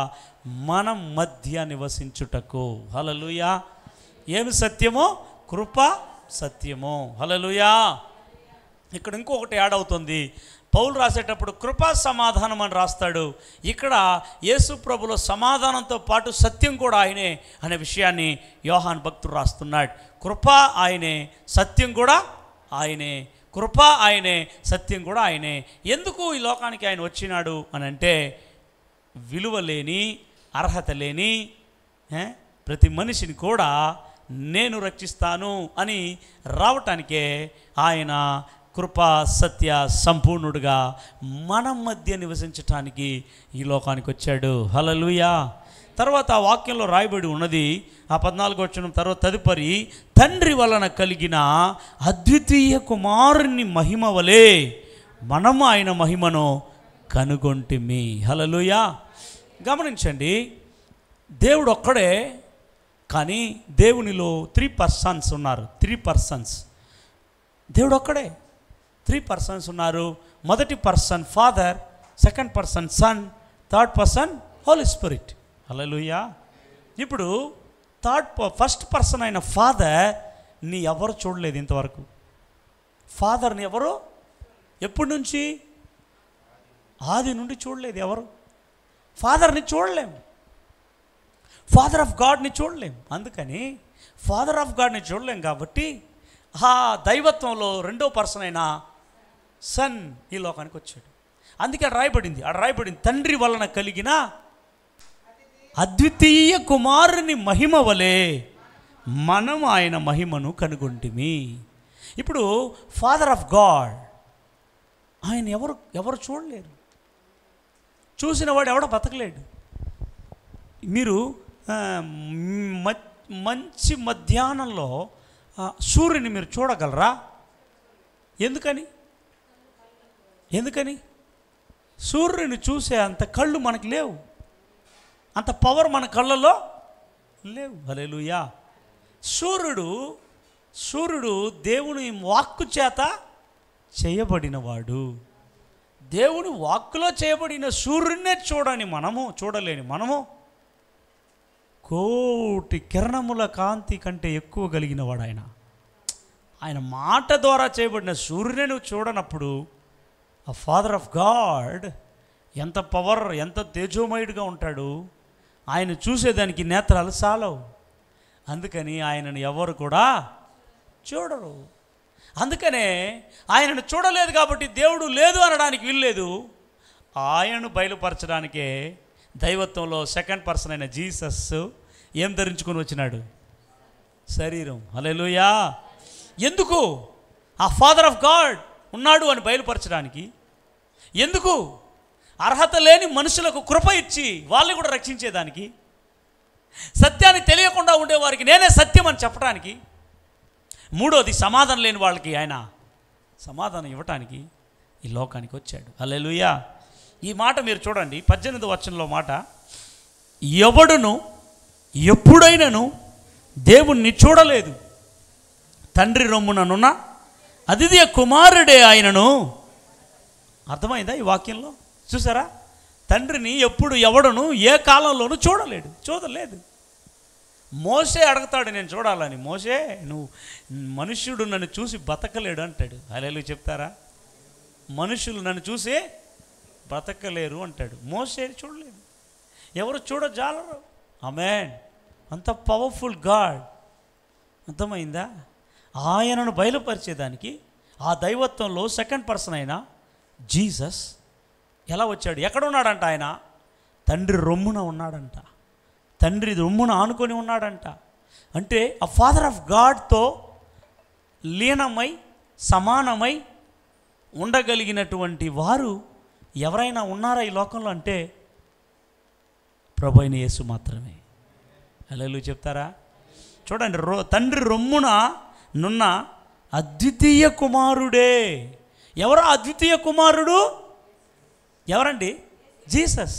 మనం మధ్య నివసించుటకు. హల్లెలూయా. ఏమి సత్యమో? కృప సత్యమో. హల్లెలూయా. ఇక్కడ ఇంకొకటి యాడ్ అవుతుంది. పౌలు రాసేటప్పుడు కృపా సమాధానం అని రాస్తాడు. ఇక్కడ యేసు ప్రభులో సమాధానంతో పాటు సత్యం కూడా ఆయనే అనే విషయాన్ని యోహాన్ భక్తుడు రాస్తున్నాడు. కృప ఆయనే, సత్యం కూడా ఆయనే. కృప ఆయనే, సత్యం కూడా ఆయనే. ఎందుకు ఈ లోకానికి ఆయన వచ్చినాడు అని అంటే విలువ లేని, అర్హత లేని ప్రతి మనిషిని కూడా నేను రక్షిస్తాను అని రావటానికే ఆయన కృపా సత్య సంపూర్ణుడుగా మనం మధ్య నివసించటానికి ఈ లోకానికి వచ్చాడు. హల్లెలూయా. తర్వాత ఆ వాక్యంలో రాయబడి ఉన్నది, ఆ 14వ వచనం తర్వాత తదుపరి, తండ్రి వలన కలిగిన అద్వితీయ కుమారుని మహిమ వలె మనము ఆయన మహిమను కనుగొంటిమి. హల్లెలూయా. గమనించండి, దేవుడు ఒక్కడే, కానీ దేవునిలో 3 పర్సన్స్ ఉన్నారు. 3 పర్సన్స్. దేవుడు ఒక్కడే, 3 పర్సన్స్ ఉన్నారు. మొదటి person father, second person son, third person holy spirit. హల్లెలూయా. ఇప్పుడు ఫస్ట్ పర్సన్ అయిన ఫాదర్ని ఎవరు చూడలేదు ఇంతవరకు. ఫాదర్ని ఎవరు ఎప్పటి నుంచి? ఆది నుండి చూడలేదు ఎవరు. ఫాదర్ని చూడలేం, ఫాదర్ ఆఫ్ గాడ్ని చూడలేం. అందుకని ఫాదర్ ఆఫ్ గాడ్ని చూడలేం కాబట్టి ఆ దైవత్వంలో 2వ పర్సన్ అయిన సన్ ఈ లోకానికి వచ్చాడు. అందుకే రాయబడింది తండ్రి వలన కలిగిన అద్వితీయ కుమారుని మహిమ వలె మనం ఆయన మహిమను కనుగొంటిమి. ఇప్పుడు ఫాదర్ ఆఫ్ గాడ్ ఆయన ఎవరు చూడలేరు. చూసిన వాడు ఎవడో బతకలేడు. మీరు మంచి మధ్యాహ్నంలో సూర్యుని మీరు చూడగలరా? ఎందుకని సూర్యుని చూసే అంత కళ్ళు మనకు లేవు, అంత పవర్ మన కళ్ళలో లేవు. హల్లెలూయా. సూర్యుడు దేవుని వాక్కు చేత చేయబడినవాడు. దేవుని వాక్కులో చేయబడిన సూర్యుడినే చూడలేని మనము కోటి కిరణముల కాంతి కంటే ఎక్కువ కలిగిన వాడు ఆయన మాట ద్వారా చేయబడిన సూర్యునే నువ్వు చూడనప్పుడు ఆ ఫాదర్ ఆఫ్ గాడ్ ఎంత పవర్, ఎంత తేజోమయుడిగా ఉంటాడు. ఆయన చూసేదానికి నేత్రాలు సాలవు. అందుకని ఆయనను ఎవరు కూడా చూడరు. అందుకనే ఆయనను చూడలేదు కాబట్టి దేవుడు లేదు అనడానికి వీల్లేదు. ఆయనను బయలుపరచడానికే దైవత్వంలో సెకండ్ పర్సన్ అయిన జీసస్ ఏం ధరించుకొని వచ్చినాడు? శరీరం. హల్లెలూయా. ఎందుకు? ఆ ఫాదర్ ఆఫ్ గాడ్ ఉన్నాడు అని బయలుపరచడానికి. ఎందుకు? అర్హత లేని మనుషులకు కృప ఇచ్చి వాళ్ళని కూడా రక్షించేదానికి. సత్యాన్ని తెలియకుండా ఉండేవారికి నేనే సత్యం అని చెప్పడానికి. మూడోది, సమాధానం లేని వాళ్ళకి ఆయన సమాధానం ఇవ్వటానికి ఈ లోకానికి వచ్చాడు. హల్లెలూయా. ఈ మాట మీరు చూడండి, 18వ వచనంలో మాట, ఎవడును ఎప్పుడైనను దేవుణ్ణి చూడలేదు, తండ్రి రొమ్ముననున్న అదితి కుమారుడే ఆయనను. అర్థమైందా ఈ వాక్యంలో? చూసారా? తండ్రిని ఎవడును ఏ కాలంలోనూ చూడలేదు. మోసే అడుగుతాడు నేను చూడాలని. మోసే, నువ్వు మనుష్యుడు నన్ను చూసి బతకలేడు అంటాడు. హల్లెలూయా చెప్తారా? మనుషులు నన్ను చూసి బ్రతకలేరు అంటాడు. మోసే చూడలేదు, ఎవరు చూడజాలరు. ఆమేన్. అంత పవర్ఫుల్ గాడ్. అర్థమైందా? ఆయనను బయలుపరిచేదానికి ఆ దైవత్వంలో సెకండ్ పర్సన్ అయిన జీసస్ ఎలా వచ్చాడు? ఎక్కడ ఉన్నాడంట? ఆయన తండ్రి రొమ్మున ఉన్నాడంట. తండ్రి రొమ్మున ఆనుకొని ఉన్నాడంట. అంటే ఆ ఫాదర్ ఆఫ్ గాడ్తో లీనమై సమానమై ఉండగలిగినటువంటి వారు ఎవరైనా ఉన్నారా ఈ లోకంలో అంటే ప్రభు అయిన యేసు మాత్రమే. హల్లెలూయా చెప్తారా? చూడండి, తండ్రి రొమ్మున నున్న అద్వితీయ కుమారుడే. ఎవరు అద్వితీయ కుమారుడు? ఎవరండి? జీసస్.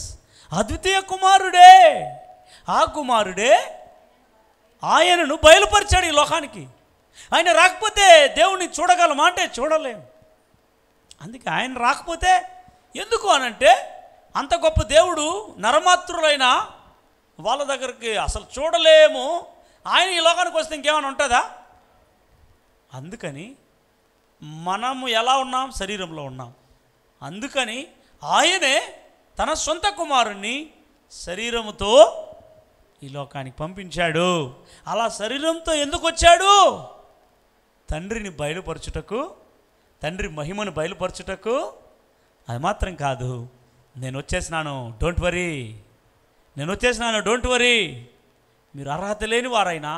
అద్వితీయ కుమారుడే. ఆ కుమారుడే ఆయనను బయలుపరిచాడు ఈ లోకానికి. ఆయన రాకపోతే దేవుణ్ణి చూడగలమా అంటే చూడలేము. అందుకే ఆయన రాకపోతే ఎందుకు అనంటే, అంత గొప్ప దేవుడు నరమాత్రులైన వాళ్ళ దగ్గరికి అసలు చూడలేము. ఆయన ఈ లోకానికి వస్తే ఇంకేమైనా ఉంటుందా? అందుకని మనము ఎలా ఉన్నాం? శరీరంలో ఉన్నాం. అందుకని ఆయనే తన సొంత కుమారుణ్ణి శరీరముతో ఈ లోకానికి పంపించాడు. అలా శరీరంతో ఎందుకు వచ్చాడు? తండ్రిని బయలుపరచుటకు, తండ్రి మహిమను బయలుపరచుటకు. అది మాత్రం కాదు, నేను వచ్చేసినాను, డోంట్ వరీ. మీరు అర్హత లేని వారైనా,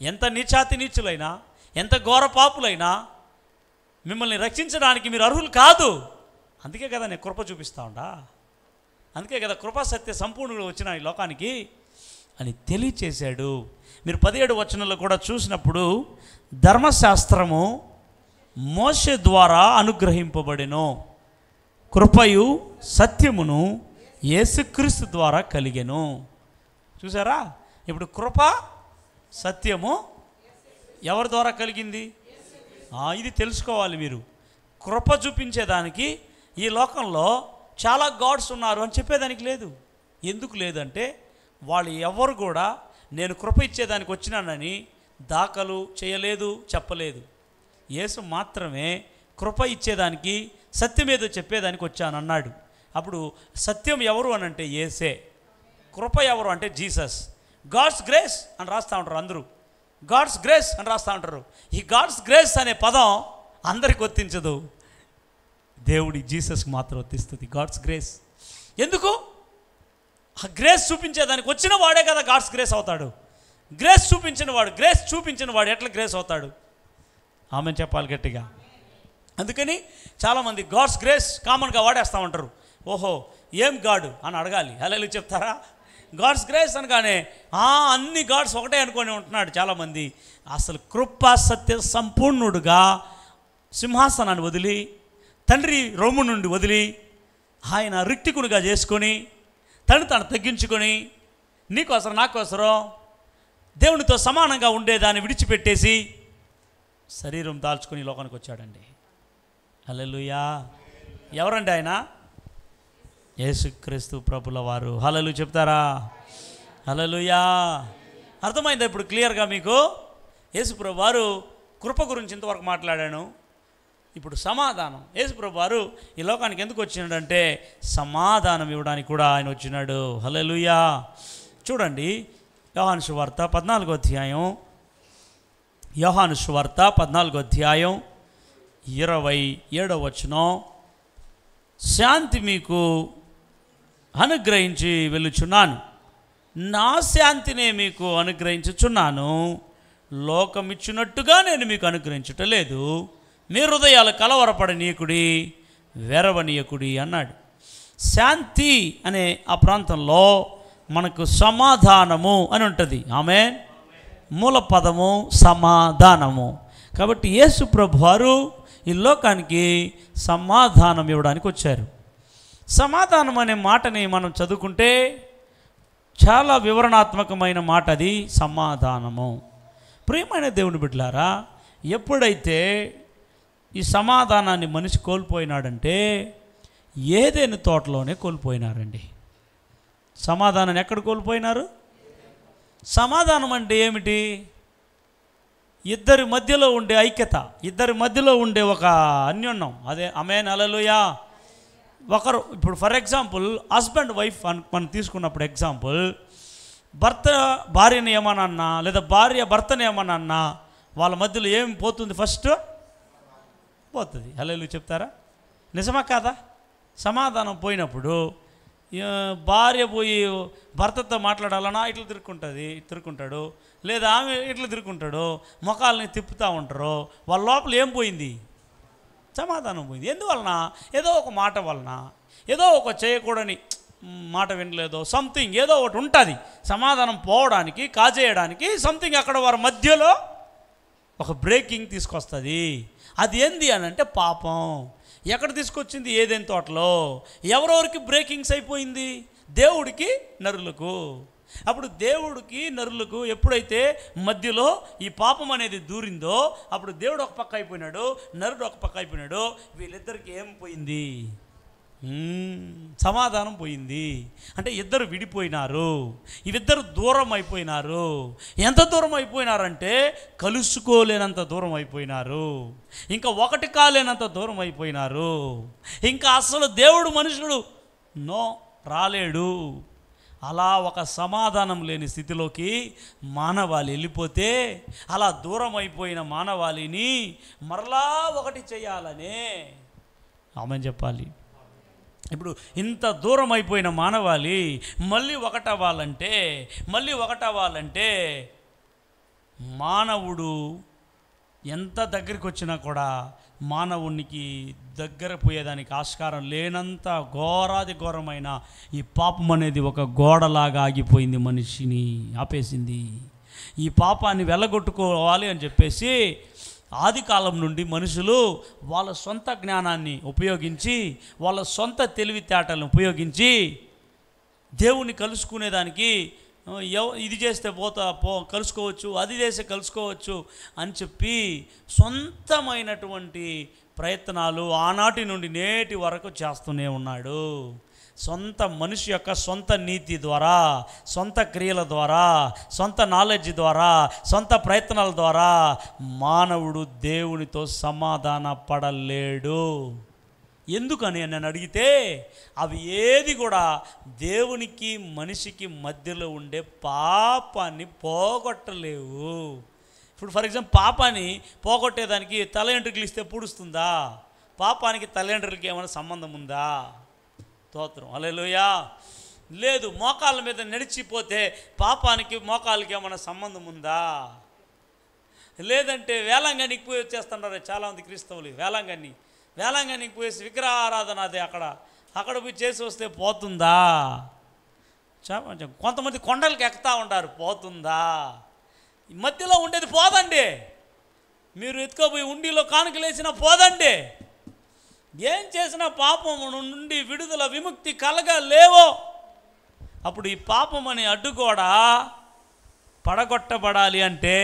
ఎంత నీచాతి నీచులైనా, ఎంత ఘోర పాపులైనా మిమ్మల్ని రక్షించడానికి మీరు అర్హులు కాదు. అందుకే కదా నేను కృప చూపిస్తా ఉంటా. అందుకే కదా కృపా సత్య సంపూర్ణుడు వచ్చిన ఈ లోకానికి అని తెలియచేశాడు. మీరు 17వ వచనంలో కూడా చూసినప్పుడు, ధర్మశాస్త్రము మోషే ద్వారా అనుగ్రహింపబడెను, కృపయు సత్యమును యేసుక్రీస్తు ద్వారా కలిగెను. చూసారా? ఇప్పుడు కృప సత్యము ఎవరి ద్వారా కలిగింది? ఇది తెలుసుకోవాలి మీరు. కృప చూపించేదానికి ఈ లోకంలో చాలా గాడ్స్ ఉన్నారు అని చెప్పేదానికి లేదు. ఎందుకు లేదంటే, వాళ్ళు ఎవరు కూడా నేను కృప ఇచ్చేదానికి వచ్చినానని దాఖలు చేయలేదు, చెప్పలేదు. యేసు మాత్రమే కృప ఇచ్చేదానికి, సత్యం ఏదో చెప్పేదానికి వచ్చానన్నాడు. అప్పుడు సత్యం ఎవరు అని అంటే యేసే, కృప ఎవరు అంటే జీసస్. గాడ్స్ గ్రేస్ అని రాస్తూ ఉంటారు అందరూ, గాడ్స్ గ్రేస్ అని రాస్తూ ఉంటారు. ఈ గాడ్స్ గ్రేస్ అనే పదం అందరికి వర్తించదు, దేవుడి జీసస్కి మాత్రం వర్తిస్తుంది గాడ్స్ గ్రేస్. ఎందుకు? ఆ గ్రేస్ చూపించేదానికి వచ్చిన వాడే కదా గాడ్స్ గ్రేస్ అవుతాడు. గ్రేస్ చూపించిన వాడు ఎట్లా గ్రేస్ అవుతాడు? ఆమెను చెప్పాలి గట్టిగా. అందుకని చాలామంది గాడ్స్ గ్రేస్ కామన్గా వాడేస్తూ ఉంటారు. ఓహో ఏం గాడు అని అడగాలి. హల్లెలూయా చెప్తారా? గాడ్స్ గ్రేస్ అనగానే అన్ని గాడ్స్ ఒకటే అనుకొని ఉంటున్నాడు చాలామంది. అసలు కృపా సత్య సంపూర్ణుడుగా సింహాసనాన్ని వదిలి, తండ్రి రొమ్ము నుండి వదిలి, ఆయన రిక్తికునిగా చేసుకొని, తను తగ్గించుకొని, నీకోసరం నాకోసరం దేవునితో సమానంగా ఉండేదాన్ని విడిచిపెట్టేసి శరీరం దాల్చుకొని లోకానికి వచ్చాడండి. హల్లెలూయా. ఎవరండి ఆయన? యేసుక్రీస్తు ప్రభుల వారు. హల్లెలూయా చెప్తారా? హల్లెలూయా. అర్థమైందా ఇప్పుడు క్లియర్గా మీకు? యేసుప్రభు వారు కృప గురించి ఇంతవరకు మాట్లాడాను. ఇప్పుడు సమాధానం. యేసుప్రభు వారు ఈ లోకానికి ఎందుకు వచ్చినాడంటే సమాధానం ఇవ్వడానికి కూడా ఆయన వచ్చినాడు. హల్లెలూయా. చూడండి యోహాను సువార్త 14వ అధ్యాయం, యోహాను సువార్త 14వ అధ్యాయం 27వ వచనం. శాంతి మీకు అనుగ్రహించి వెళ్ళుచున్నాను, నా శాంతినే మీకు అనుగ్రహించుచున్నాను, లోకమిచ్చినట్టుగా నేను మీకు అనుగ్రహించటలేదు, మీ హృదయాలు కలవరపడనీయకుడి, వెరవనీయకుడి అన్నాడు. శాంతి అనే ఆ ప్రాంతంలో మనకు సమాధానము అని ఉంటుంది. ఆమేన్. మూల పదము సమాధానము. కాబట్టి యేసు ప్రభు వారు ఈ లోకానికి సమాధానం ఇవ్వడానికి వచ్చారు. సమాధానం అనే మాటని మనం చదువుకుంటే చాలా వివరణాత్మకమైన మాట అది, సమాధానము. ప్రియమైన దేవుని బిడ్డలారా, ఎప్పుడైతే ఈ సమాధానాన్ని మనిషి కోల్పోయినాడంటే ఏదైనా తోటలోనే కోల్పోయినారండి. సమాధానాన్ని ఎక్కడ కోల్పోయినారు? సమాధానం అంటే ఏమిటి? ఇద్దరి మధ్యలో ఉండే ఐక్యత, ఇద్దరి మధ్యలో ఉండే ఒక అన్యోన్యం. అదే ఆమేన్. హల్లెలూయా. ఒకరు ఇప్పుడు ఫర్ ఎగ్జాంపుల్ హస్బెండ్ వైఫ్ మనం తీసుకున్నప్పుడు ఎగ్జాంపుల్, భర్త భార్యని ఏమన్నా లేదా భార్య భర్తని ఏమన్నా వాళ్ళ మధ్యలో ఏం పోతుంది? ఫస్ట్ పోతుంది. హల్లెలూయా చెప్తారా? నిజమా కాదా? సమాధానం పోయినప్పుడు భార్య పోయి భర్తతో మాట్లాడాలన్నా ఇట్లా తిరుక్కుంటాడు, లేదా ఆమె ఇట్లా తిరుక్కుంటాడు, ముఖాలని తిప్పుతూ ఉంటారు. వాళ్ళ లోపల ఏం పోయింది? సమాధానం పోయింది. ఎందువలన? ఏదో ఒక మాట వలన, ఏదో ఒక చేయకూడని మాట వినలేదో సంథింగ్ ఏదో ఒకటి ఉంటుంది. సమాధానం పోవడానికి, కాజేయడానికి సంథింగ్ అక్కడ వారి మధ్యలో ఒక బ్రేకింగ్ తీసుకొస్తుంది. అది ఏంది అని అంటే పాపం. ఎక్కడ తీసుకొచ్చింది? ఏదైనా తోటలో. ఎవరెవరికి బ్రేకింగ్స్ అయిపోయింది? దేవుడికి నరులకు. అప్పుడు దేవుడికి నరులకు ఎప్పుడైతే మధ్యలో ఈ పాపం అనేది దూరిందో అప్పుడు దేవుడు ఒక పక్క అయిపోయినాడు, నరుడు ఒక పక్క అయిపోయినాడు. వీళ్ళిద్దరికి ఏం పోయింది? సమాధానం పోయింది. అంటే ఇద్దరు విడిపోయినారు, వీళ్ళిద్దరు దూరం అయిపోయినారు. ఎంత దూరం అయిపోయినారంటే కలుసుకోలేనంత దూరం అయిపోయినారు, ఇంకా ఒకటి కాలేనంత దూరం అయిపోయినారు. ఇంకా అసలు దేవుడు మనుషుడు రాలేడు. అలా ఒక సమాధానం లేని స్థితిలోకి మానవాళి వెళ్ళిపోతే, అలా దూరం అయిపోయిన మానవాళిని మరలా ఒకటి చేయాలనే ఆమెను చెప్పాలి. ఇప్పుడు ఇంత దూరం అయిపోయిన మానవాళి మళ్ళీ ఒకటవ్వాలంటే మానవుడు ఎంత దగ్గరికి వచ్చినా కూడా మానవునికి దగ్గర పోయేదానికి ఆస్కారం లేనంత ఘోరాది ఘోరమైన ఈ పాపం అనేది ఒక గోడలాగా ఆగిపోయింది, మనిషిని ఆపేసింది. ఈ పాపాన్ని వెళ్ళగొట్టుకోవాలి అని చెప్పేసి ఆది కాలం నుండి మనుషులు వాళ్ళ సొంత జ్ఞానాన్ని ఉపయోగించి, వాళ్ళ సొంత తెలివితేటలను ఉపయోగించి దేవుని కలుసుకునేదానికి ఇది చేస్తే కలుసుకోవచ్చు, అది చేస్తే కలుసుకోవచ్చు అని చెప్పి సొంతమైనటువంటి ప్రయత్నాలు ఆనాటి నుండి నేటి వరకు చేస్తూనే ఉన్నాడు. సొంత మనిషి యొక్క సొంత నీతి ద్వారా, సొంత క్రియల ద్వారా, సొంత నాలెడ్జ్ ద్వారా, సొంత ప్రయత్నాల ద్వారా మానవుడు దేవునితో సమాధాన పడలేడు. ఎందుకని నేను అడిగితే అవి ఏది కూడా దేవునికి మనిషికి మధ్యలో ఉండే పాపాన్ని పోగొట్టలేవు. ఇప్పుడు ఫర్ ఎగ్జాంపుల్ పాపాన్ని పోగొట్టేదానికి తల ఎంట్రుకలు ఇస్తే పూడుస్తుందా? పాపానికి తల ఎంట్రుకలకి ఏమైనా సంబంధం ఉందా? స్తోత్రం. హల్లెలూయా. లేదు. మోకాళ్ళ మీద నడిచిపోతే పాపానికి మోకాళ్ళకి ఏమైనా సంబంధం ఉందా? లేదంటే వేలంగనికి పోయి వచ్చేస్తున్నారు చాలామంది క్రైస్తవులు. వేలంగనికి పోయేసి విగ్రహారాధన, అదే అక్కడ అక్కడ పోయి చేసి వస్తే పోతుందా? కొంతమంది కొండలకి ఎక్కుతా ఉంటారు, పోతుందా? మధ్యలో ఉండేది పోదండి. మీరు ఎత్తుకోపోయి ఉండిలో కానుకలేసినా పోదండి. ఏం చేసినా పాపం నుండి విడుదల విముక్తి కలగలేవో. అప్పుడు ఈ పాపం అనే అడ్డుగోడ పడగొట్టబడాలి అంటే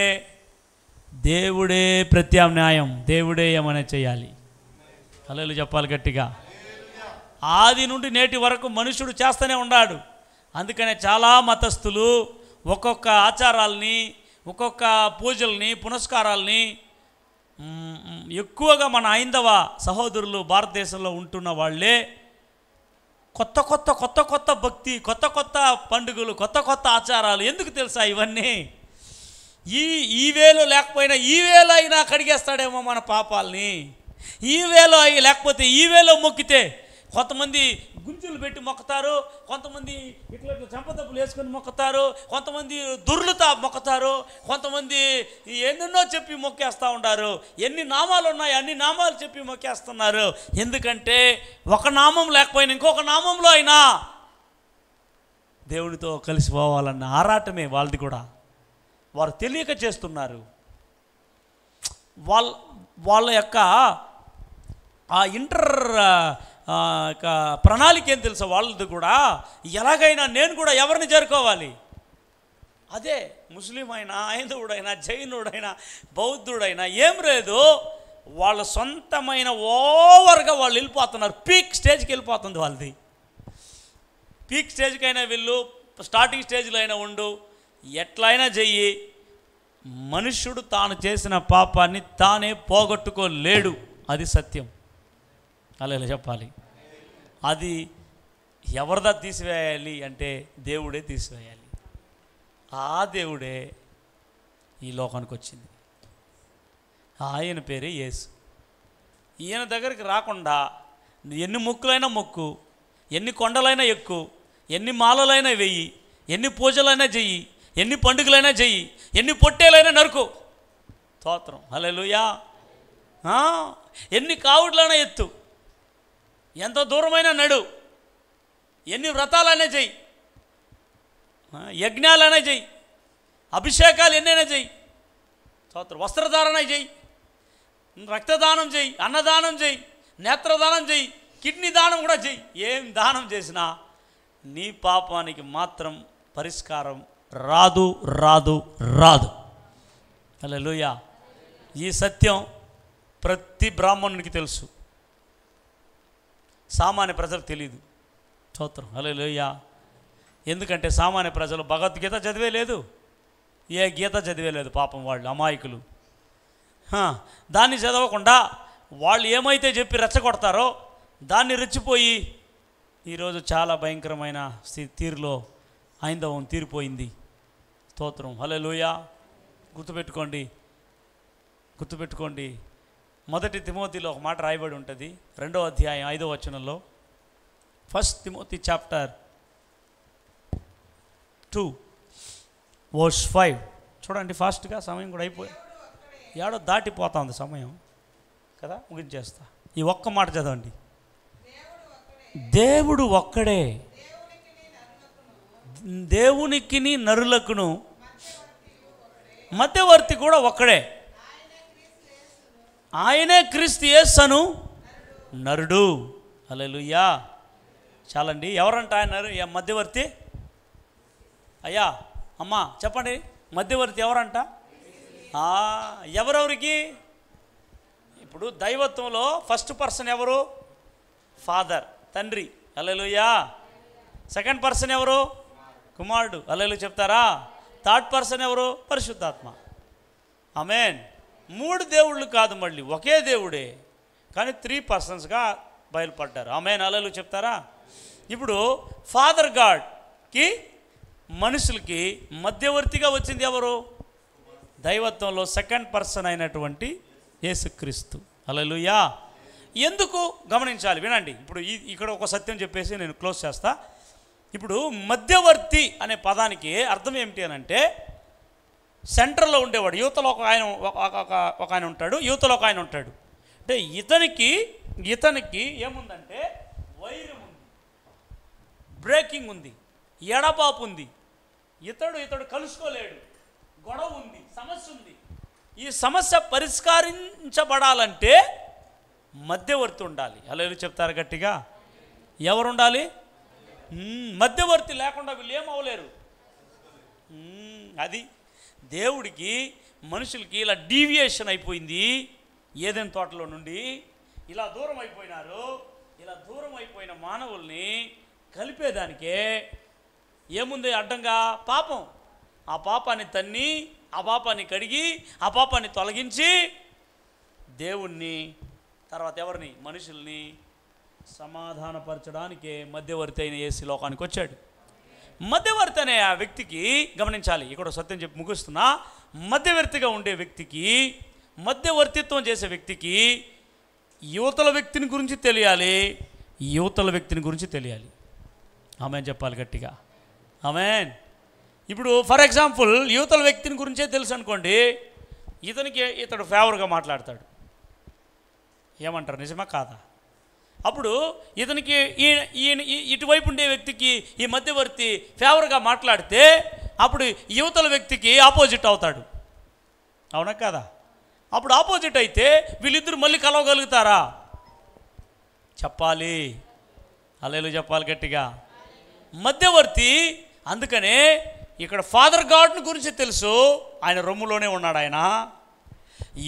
దేవుడే ప్రత్యామ్నాయం, దేవుడే ఏమైనా చేయాలి. హల్లెలూయా చెప్పాలి గట్టిగా. ఆది నుండి నేటి వరకు మనుషుడు చేస్తూనే ఉన్నాడు. అందుకనే చాలా మతస్థులు ఒక్కొక్క ఆచారాలని, ఒక్కొక్క పూజల్ని, పునస్కారాలని ఎక్కువగా మన హైందవ సహోదరులు భారతదేశంలో ఉంటున్న వాళ్ళే కొత్త కొత్త కొత్త కొత్త భక్తి, కొత్త కొత్త పండుగలు, కొత్త కొత్త ఆచారాలు. ఎందుకు తెలుసా ఇవన్నీ? ఈ వేలో లేకపోయినా ఈ వేలో అయినా కడిగేస్తాడేమో మన పాపాలని. ఈ వేలో లేకపోతే ఈ వేలో మొక్కితే కొంతమంది గుంజులు పెట్టి మొక్కుతారు, కొంతమంది ఇట్లా చెంపదప్పులు వేసుకొని మొక్కుతారు, కొంతమంది దుర్లుతా మొక్కుతారు, కొంతమంది ఎన్నెన్నో చెప్పి మొక్కేస్తూ ఉంటారు. ఎన్ని నామాలు ఉన్నాయి అన్ని నామాలు చెప్పి మొక్కేస్తున్నారు. ఎందుకంటే ఒక నామం లేకపోయినా ఇంకొక నామంలో అయినా దేవునితో కలిసిపోవాలన్న ఆరాటమే వాళ్ళది కూడా. వారు తెలియక చేస్తున్నారు. వాళ్ళ యొక్క ఆ ప్రణాళిక ఏం తెలుసా వాళ్ళది కూడా? ఎలాగైనా నేను కూడా ఎవరిని చేరుకోవాలి. అదే ముస్లిం అయినా, హైందవుడైనా, జైనుడైనా, బౌద్ధుడైనా ఏం లేదు, వాళ్ళ సొంతమైన ఓవర్గా వాళ్ళు వెళ్ళిపోతున్నారు. పీక్ స్టేజ్కి వెళ్ళిపోతుంది వాళ్ళది. పీక్ స్టేజ్కైనా వెళ్ళు, స్టార్టింగ్ స్టేజ్లో అయినా ఉండు, ఎట్లయినా చెయ్యి. మనుష్యుడు తాను చేసిన పాపాన్ని తానే పోగొట్టుకోలేడు. అది సత్యం. అలా చెప్పాలి. అది ఎవరిదా తీసివేయాలి అంటే దేవుడే తీసివేయాలి. ఆ దేవుడే ఈ లోకానికి వచ్చింది. ఆయన పేరే యేసు. ఈయన దగ్గరికి రాకుండా ఎన్ని మొక్కులైనా మొక్కు, ఎన్ని కొండలైనా ఎక్కు, ఎన్ని మాలలైనా వెయ్యి, ఎన్ని పూజలైనా చెయ్యి, ఎన్ని పండుగలైనా చెయ్యి, ఎన్ని పొట్టేలైనా నరుకు. స్తోత్రం హల్లెలూయా. ఎన్ని కావుడ్లైనా ఎత్తు, ఎంత దూరమైనా నడు, ఎన్ని వ్రతాలైనా చెయ్యి, యజ్ఞాలైనా చెయ్యి, అభిషేకాలు ఎన్నైనా చెయ్యి, స్తోత్రం వస్త్రధారణ చెయ్యి, రక్తదానం చెయ్యి, అన్నదానం చెయ్యి, నేత్రదానం చెయ్యి, కిడ్నీ దానం కూడా చెయ్యి. ఏం దానం చేసినా నీ పాపానికి మాత్రం పరిష్కారం రాదు రాదు రాదు. హల్లెలూయా. ఈ సత్యం ప్రతి బ్రాహ్మణునికి తెలుసు, సామాన్య ప్రజలకు తెలియదు. స్తోత్రం హల్లెలూయా. ఎందుకంటే సామాన్య ప్రజలు భగవద్గీత చదివే లేదు, ఏ గీత చదివే లేదు. పాపం వాళ్ళు అమాయకులు. దాన్ని చదవకుండా వాళ్ళు ఏమైతే చెప్పి రెచ్చగొడతారో దాన్ని రెచ్చిపోయి ఈరోజు చాలా భయంకరమైన తీరులో హైందవం తీరిపోయింది. స్తోత్రం హల్లెలూయా. గుర్తుపెట్టుకోండి. మొదటి తిమోతిలో ఒక మాట రాయబడి ఉంటుంది, 2వ అధ్యాయం 5వ వచనంలో. 1 తిమోతి చాప్టర్ 2 verse 5. చూడండి ఫాస్ట్గా, సమయం కూడా అయిపోయి ఏడో దాటిపోతా ఉంది సమయం కదా, ముగించేస్తా. ఈ ఒక్క మాట చదవండి. దేవుడు ఒక్కడే, దేవునికిని నరులకును మధ్యవర్తి కూడా ఒక్కడే, ఆయనే క్రీస్తు యేసును నరుడు. హల్లెలూయా. చాలండి. ఎవరంట ఆయన మధ్యవర్తి? అయ్యా అమ్మా చెప్పండి, మధ్యవర్తి ఎవరంట? ఎవరెవరికి? ఇప్పుడు దైవత్వంలో ఫస్ట్ పర్సన్ ఎవరు? ఫాదర్, తండ్రి. హల్లెలూయా. సెకండ్ పర్సన్ ఎవరు? కుమారుడు. హల్లెలూయా చెప్తారా? థర్డ్ పర్సన్ ఎవరు? పరిశుద్ధాత్మ. ఆమేన్. 3 దేవుళ్ళు కాదు, మళ్ళీ ఒకే దేవుడే, కానీ 3 పర్సన్స్గా బయలుపడ్డారు. ఆమేన్. హల్లెలూయా చెప్తారా? ఇప్పుడు ఫాదర్ గాడ్కి మనుషులకి మధ్యవర్తిగా వచ్చింది ఎవరు? దైవత్వంలో సెకండ్ పర్సన్ అయినటువంటి యేసుక్రీస్తు. హల్లెలూయా. ఎందుకు గమనించాలి, వినండి. ఇప్పుడు ఇక్కడ ఒక సత్యం చెప్పేసి నేను క్లోజ్ చేస్తా. ఇప్పుడు మధ్యవర్తి అనే పదానికి అర్థం ఏమిటి అని అంటే, సెంటర్లో ఉండేవాడు. యువతలో ఒక ఆయన ఉంటాడు, యువతలో ఒక ఆయన ఉంటాడు. అంటే ఇతనికి ఏముందంటే వైరం ఉంది. బ్రేకింగ్ ఉంది, ఎడబాపు ఉంది, ఇతడు కలుసుకోలేడు, గొడవ ఉంది, సమస్య ఉంది. ఈ సమస్య పరిష్కరించబడాలంటే మధ్యవర్తి ఉండాలి. హల్లెలూయా చెప్తారు గట్టిగా. ఎవరు ఉండాలి? మధ్యవర్తి లేకుండా వీళ్ళు ఏమవ్వలేరు. అది దేవుడికి మనుషులకి ఇలా డీవియేషన్ అయిపోయింది. ఏదైనా తోటలో నుండి ఇలా దూరం అయిపోయినారు. ఇలా దూరం అయిపోయిన మానవుల్ని కలిపేదానికే ఏముంది అడ్డంగా? పాపం. ఆ పాపాన్ని తన్ని, ఆ పాపాన్ని కడిగి, ఆ పాపాన్ని తొలగించి దేవుణ్ణి, తర్వాత ఎవరిని? మనుషుల్ని సమాధానపరచడానికే మధ్యవర్తి అయిన యేసు లోకానికి వచ్చాడు. మధ్యవర్తి అనే ఆ వ్యక్తికి గమనించాలి, ఇక్కడ సత్యం చెప్పి ముగిస్తున్నా. మధ్యవర్తిగా ఉండే వ్యక్తికి, మధ్యవర్తిత్వం చేసే వ్యక్తికి యువతల వ్యక్తిని గురించి తెలియాలి, యువతల వ్యక్తిని గురించి తెలియాలి. ఆమెన్ చెప్పాలి గట్టిగా. ఆమెన్. ఇప్పుడు ఫర్ ఎగ్జాంపుల్ యువతల వ్యక్తిని గురించే తెలుసు అనుకోండి, ఇతడు ఫేవర్గా మాట్లాడతాడు. ఏమంటారు? నిజమా కాదా? అప్పుడు ఇతనికి ఇటువైపు ఉండే వ్యక్తికి ఈ మధ్యవర్తి ఫేవర్గా మాట్లాడితే అప్పుడు యువతల వ్యక్తికి ఆపోజిట్ అవుతాడు. అవునా కాదా? అప్పుడు ఆపోజిట్ అయితే వీళ్ళిద్దరు మళ్ళీ కలవగలుగుతారా? చెప్పాలి. హల్లెలూయా చెప్పాలి గట్టిగా. మధ్యవర్తి. అందుకనే ఇక్కడ ఫాదర్ గాడ్ని గురించి తెలుసు, ఆయన రొమ్ములోనే ఉన్నాడు ఆయన.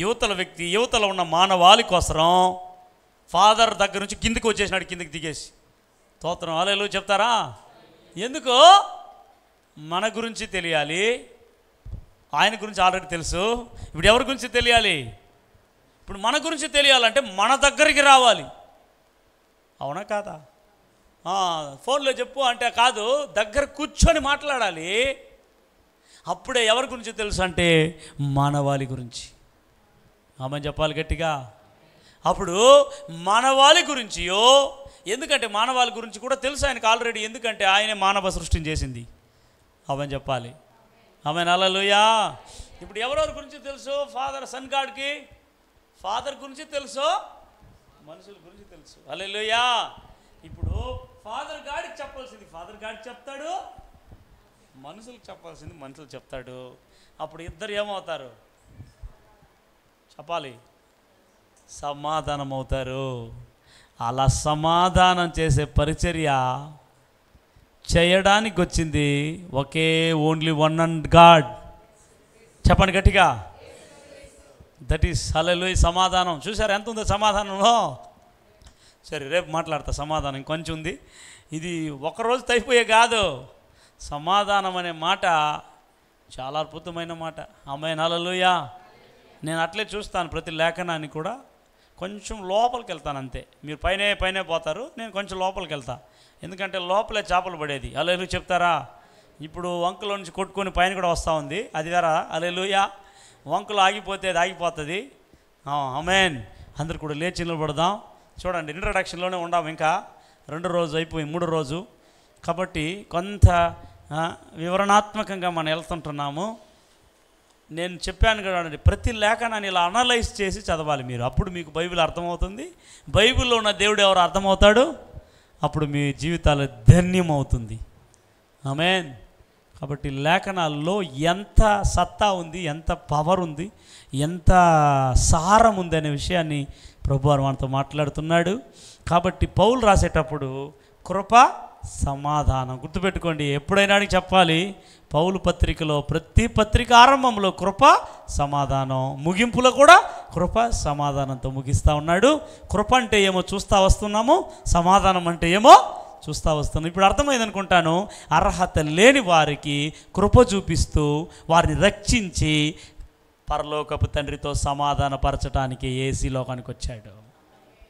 యువతల వ్యక్తి, యువతలో ఉన్న మానవాళి కోసం ఫాదర్ దగ్గర నుంచి కిందికి వచ్చేసినాడు, కిందికి దిగేసి. స్తోత్రం. హల్లెలూయా చెప్తారా? ఎందుకో మన గురించి తెలియాలి, ఆయన గురించి ఆల్రెడీ తెలుసు. ఇప్పుడు ఎవరి గురించి తెలియాలి? ఇప్పుడు మన గురించి తెలియాలంటే మన దగ్గరికి రావాలి. అవునా కాదా? ఫోన్లో చెప్పు అంటే కాదు, దగ్గర కూర్చొని మాట్లాడాలి. అప్పుడే ఎవరి గురించి తెలుసు అంటే మానవాళి గురించి. ఆమె చెప్పాలి గట్టిగా. అప్పుడు మానవాళి గురించియో, ఎందుకంటే మానవాళి గురించి కూడా తెలుసు ఆయనకు ఆల్రెడీ, ఎందుకంటే ఆయనే మానవ సృష్టిని చేసింది. ఆమె చెప్పాలి. ఆమె హల్లెలూయా. ఇప్పుడు ఎవరెవరి గురించి తెలుసు? ఫాదర్ సన్ గాడ్కి ఫాదర్ గురించి తెలుసు, మనుషుల గురించి తెలుసు. హల్లెలూయా. ఇప్పుడు ఫాదర్ గాడికి చెప్పాల్సింది ఫాదర్ గాడికి చెప్తాడు, మనుషులకు చెప్పాల్సింది మనుషులు చెప్తాడు. అప్పుడు ఇద్దరు ఏమవుతారు? చెప్పాలి. సమాధానం అవుతారు. అలా సమాధానం చేసే పరిచర్య చేయడానికి వచ్చింది ఒకే ఓన్లీ వన్ అండ్ గాడ్. చెప్పండి గట్టిగా. దట్ ఈస్ హల్లెలూయా సమాధానం. చూసారు ఎంత ఉందో సమాధానంలో? సరే రేపు మాట్లాడతా సమాధానం, ఇంకొంచెం ఉంది. ఇది ఒకరోజు అయిపోయే కాదు. సమాధానం అనే మాట చాలా అద్భుతమైన మాట. ఆమేన్ హల్లెలూయా. నేను అట్లే చూస్తాను ప్రతి లేఖనాన్ని కూడా. కొంచెం లోపలికి వెళ్తాను అంతే. మీరు పైనే పోతారు, నేను కొంచెం లోపలికి వెళ్తా. ఎందుకంటే లోపలే చేపలు పడేది. హల్లెలూయా చెప్తారా? ఇప్పుడు వంకలో నుంచి కొట్టుకొని పైన కూడా వస్తూ ఉంది, అది వేరా. హల్లెలూయా. వంకలు ఆగిపోతే అది ఆగిపోతుంది. ఆమేన్. అందరు కూడా లేచి నిలబడదాం. చూడండి, ఇంట్రడక్షన్లోనే ఉండాము, ఇంకా 2 రోజు అయిపోయి 3 రోజు కాబట్టి కొంత వివరణాత్మకంగా మనం వెళ్తుంటున్నాము. నేను చెప్పాను కదా, ప్రతి లేఖనాన్ని ఇలా అనలైజ్ చేసి చదవాలి మీరు. అప్పుడు మీకు బైబిల్ అర్థమవుతుంది. బైబిల్లో ఉన్న దేవుడు ఎవరు అర్థమవుతాడు, అప్పుడు మీ జీవితాలు ధన్యమవుతుంది. ఆమేన్. కాబట్టి లేఖనాల్లో ఎంత సత్తా ఉంది, ఎంత పవర్ ఉంది, ఎంత సారం ఉంది అనే విషయాన్ని ప్రభువారు మనతో మాట్లాడుతున్నాడు. కాబట్టి పౌలు రాసేటప్పుడు కృప సమాధానం గుర్తుపెట్టుకోండి. ఎప్పుడైనా చెప్పాలి, పౌలు పత్రికలో ప్రతి పత్రిక ఆరంభంలో కృప సమాధానం, ముగింపులో కూడా కృప సమాధానంతో ముగిస్తూ ఉన్నాడు. కృప అంటే ఏమో చూస్తూ వస్తున్నాము, సమాధానం అంటే ఏమో చూస్తూ వస్తున్నాం. ఇప్పుడు అర్థమైంది అనుకుంటాను. అర్హత లేని వారికి కృప చూపిస్తూ వారిని రక్షించి పరలోకపు తండ్రితో సమాధానపరచడానికి యేసు లోకానికి వచ్చాడు.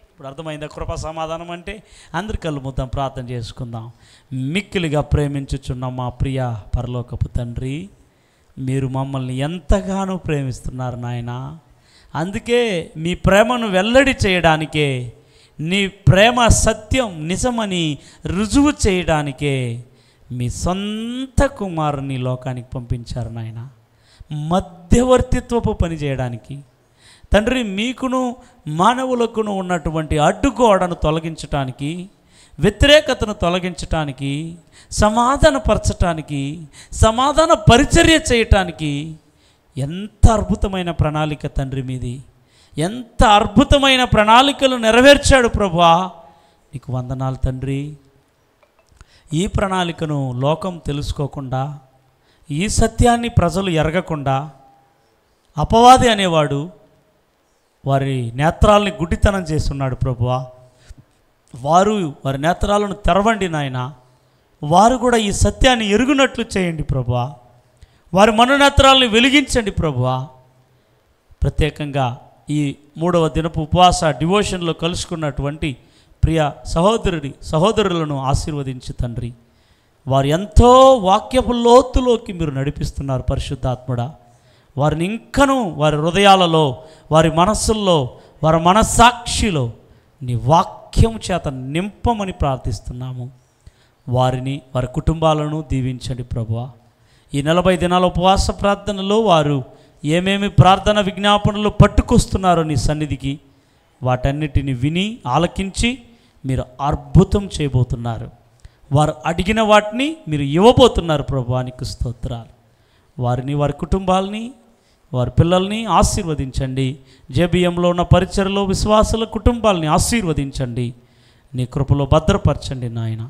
ఇప్పుడు అర్థమైందా కృప సమాధానం అంటే? అందరి కళ్ళు మూద్దాం, ప్రార్థన చేసుకుందాం. మిక్కిలిగా ప్రేమించుచున్న మా ప్రియ పరలోకపు తండ్రి, మీరు మమ్మల్ని ఎంతగానో ప్రేమిస్తున్నారు నాయన. అందుకే మీ ప్రేమను వెల్లడి చేయడానికే, నీ ప్రేమ సత్యం నిజమని రుజువు చేయడానికే మీ సొంత కుమారుని లోకానికి పంపించారు నాయన. మధ్యవర్తిత్వపు పని చేయడానికి తండ్రి, మీకును మానవులకును ఉన్నటువంటి అడ్డుగోడను తొలగించడానికి, వ్యతిరేకతను తొలగించటానికి, సమాధానపరచటానికి, సమాధాన పరిచర్య చేయటానికి ఎంత అద్భుతమైన ప్రణాళిక తండ్రి మీది. ఎంత అద్భుతమైన ప్రణాళికలు నెరవేర్చాడు ప్రభువా, నీకు వందనాలు తండ్రి. ఈ ప్రణాళికను లోకం తెలుసుకోకుండా, ఈ సత్యాన్ని ప్రజలు ఎరగకుండా అపవాది అనేవాడు వారి నేత్రాలని గుడ్డితనం చేస్తున్నాడు ప్రభువా. వారి నేత్రాలను తెరవండి నాయన. వారు కూడా ఈ సత్యాన్ని ఎరుగునట్లు చేయండి ప్రభువా. వారి మనోనేత్రాలను వెలిగించండి ప్రభువా. ప్రత్యేకంగా ఈ 3వ దినపు ఉపవాస డివోషన్లో కలుసుకున్నటువంటి ప్రియ సహోదరులను ఆశీర్వదించు తండ్రి. వారు ఎంతో వాక్యపు లోతులోకి మీరు నడిపిస్తున్నారు పరిశుద్ధాత్ముడా. వారిని ఇంకనూ వారి హృదయాలలో, వారి మనస్సుల్లో, వారి మనస్సాక్షిలో నీ వాక్యం చేత నింపమని ప్రార్థిస్తున్నాము. వారిని, వారి కుటుంబాలను దీవించండి ప్రభువా. ఈ 40 దినాల ఉపవాస ప్రార్థనలో వారు ఏమేమి ప్రార్థన విజ్ఞాపనలు పట్టుకొస్తున్నారో నీ సన్నిధికి, వాటన్నిటిని విని ఆలకించి మీరు అద్భుతం చేయబోతున్నారు. వారు అడిగిన వాటిని మీరు ఇవ్వబోతున్నారు ప్రభువా. నీకు స్తోత్రాలు. వారిని, వారి కుటుంబాలని, వారి పిల్లల్ని ఆశీర్వదించండి. జేబిఎంలో ఉన్న పరిచర్లో విశ్వాసుల కుటుంబాలని ఆశీర్వదించండి. నీ కృపలో భద్రపరచండి నాయన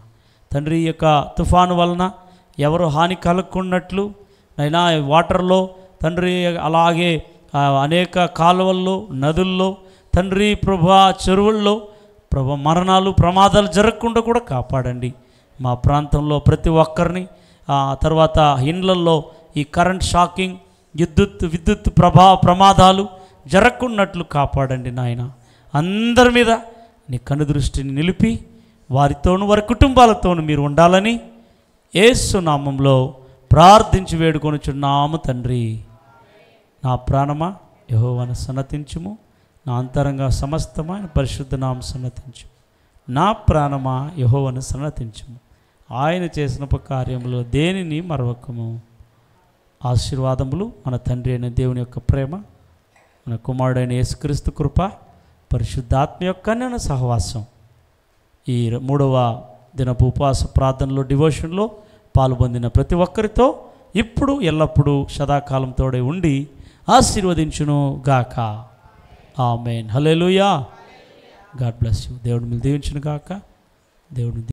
తండ్రి. ఈ యొక్క తుఫాను వలన ఎవరు హాని కలుగుకున్నట్లు నైనా వాటర్లో తండ్రి, అలాగే అనేక కాలువల్లో, నదుల్లో తండ్రి ప్రభా, చెరువుల్లో ప్రభా మరణాలు, ప్రమాదాలు జరగకుండా కూడా కాపాడండి. మా ప్రాంతంలో ప్రతి ఒక్కరిని, తర్వాత ఇండ్లల్లో ఈ కరెంట్ షాకింగ్, విద్యుత్ ప్రమాదాలు జరగకున్నట్లు కాపాడండి నాయన. అందరి మీద నీ కనుదృష్టిని నిలిపి వారితోనూ వారి కుటుంబాలతోనూ మీరు ఉండాలని యేసు నామంలో ప్రార్థించి వేడుకొనుచున్నాము తండ్రి. నా ప్రాణమా యెహోవాను సన్నతించుము, నా అంతరంగ సమస్తమైన పరిశుద్ధ నామమును సన్నతించు. నా ప్రాణమా యెహోవాను సన్నతించుము, ఆయన చేసిన కార్యములో దేనిని మరవకము. ఆశీర్వాదములు మన తండ్రి అయిన దేవుని యొక్క ప్రేమ, మన కుమారుడైన యేసుక్రీస్తు కృప, పరిశుద్ధాత్మ యొక్క అన్యోన్య సహవాసం ఈ 3వ దినపు ఉపవాస ప్రార్థనలో, డివోషన్లో పాల్పొందిన ప్రతి ఒక్కరితో ఇప్పుడు ఎల్లప్పుడూ సదాకాలం తోడే ఉండి ఆశీర్వదించును గాక. ఆమేన్. హల్లెలూయా. God bless you. దేవుడు మీరు దీవించును గాక. దేవుడు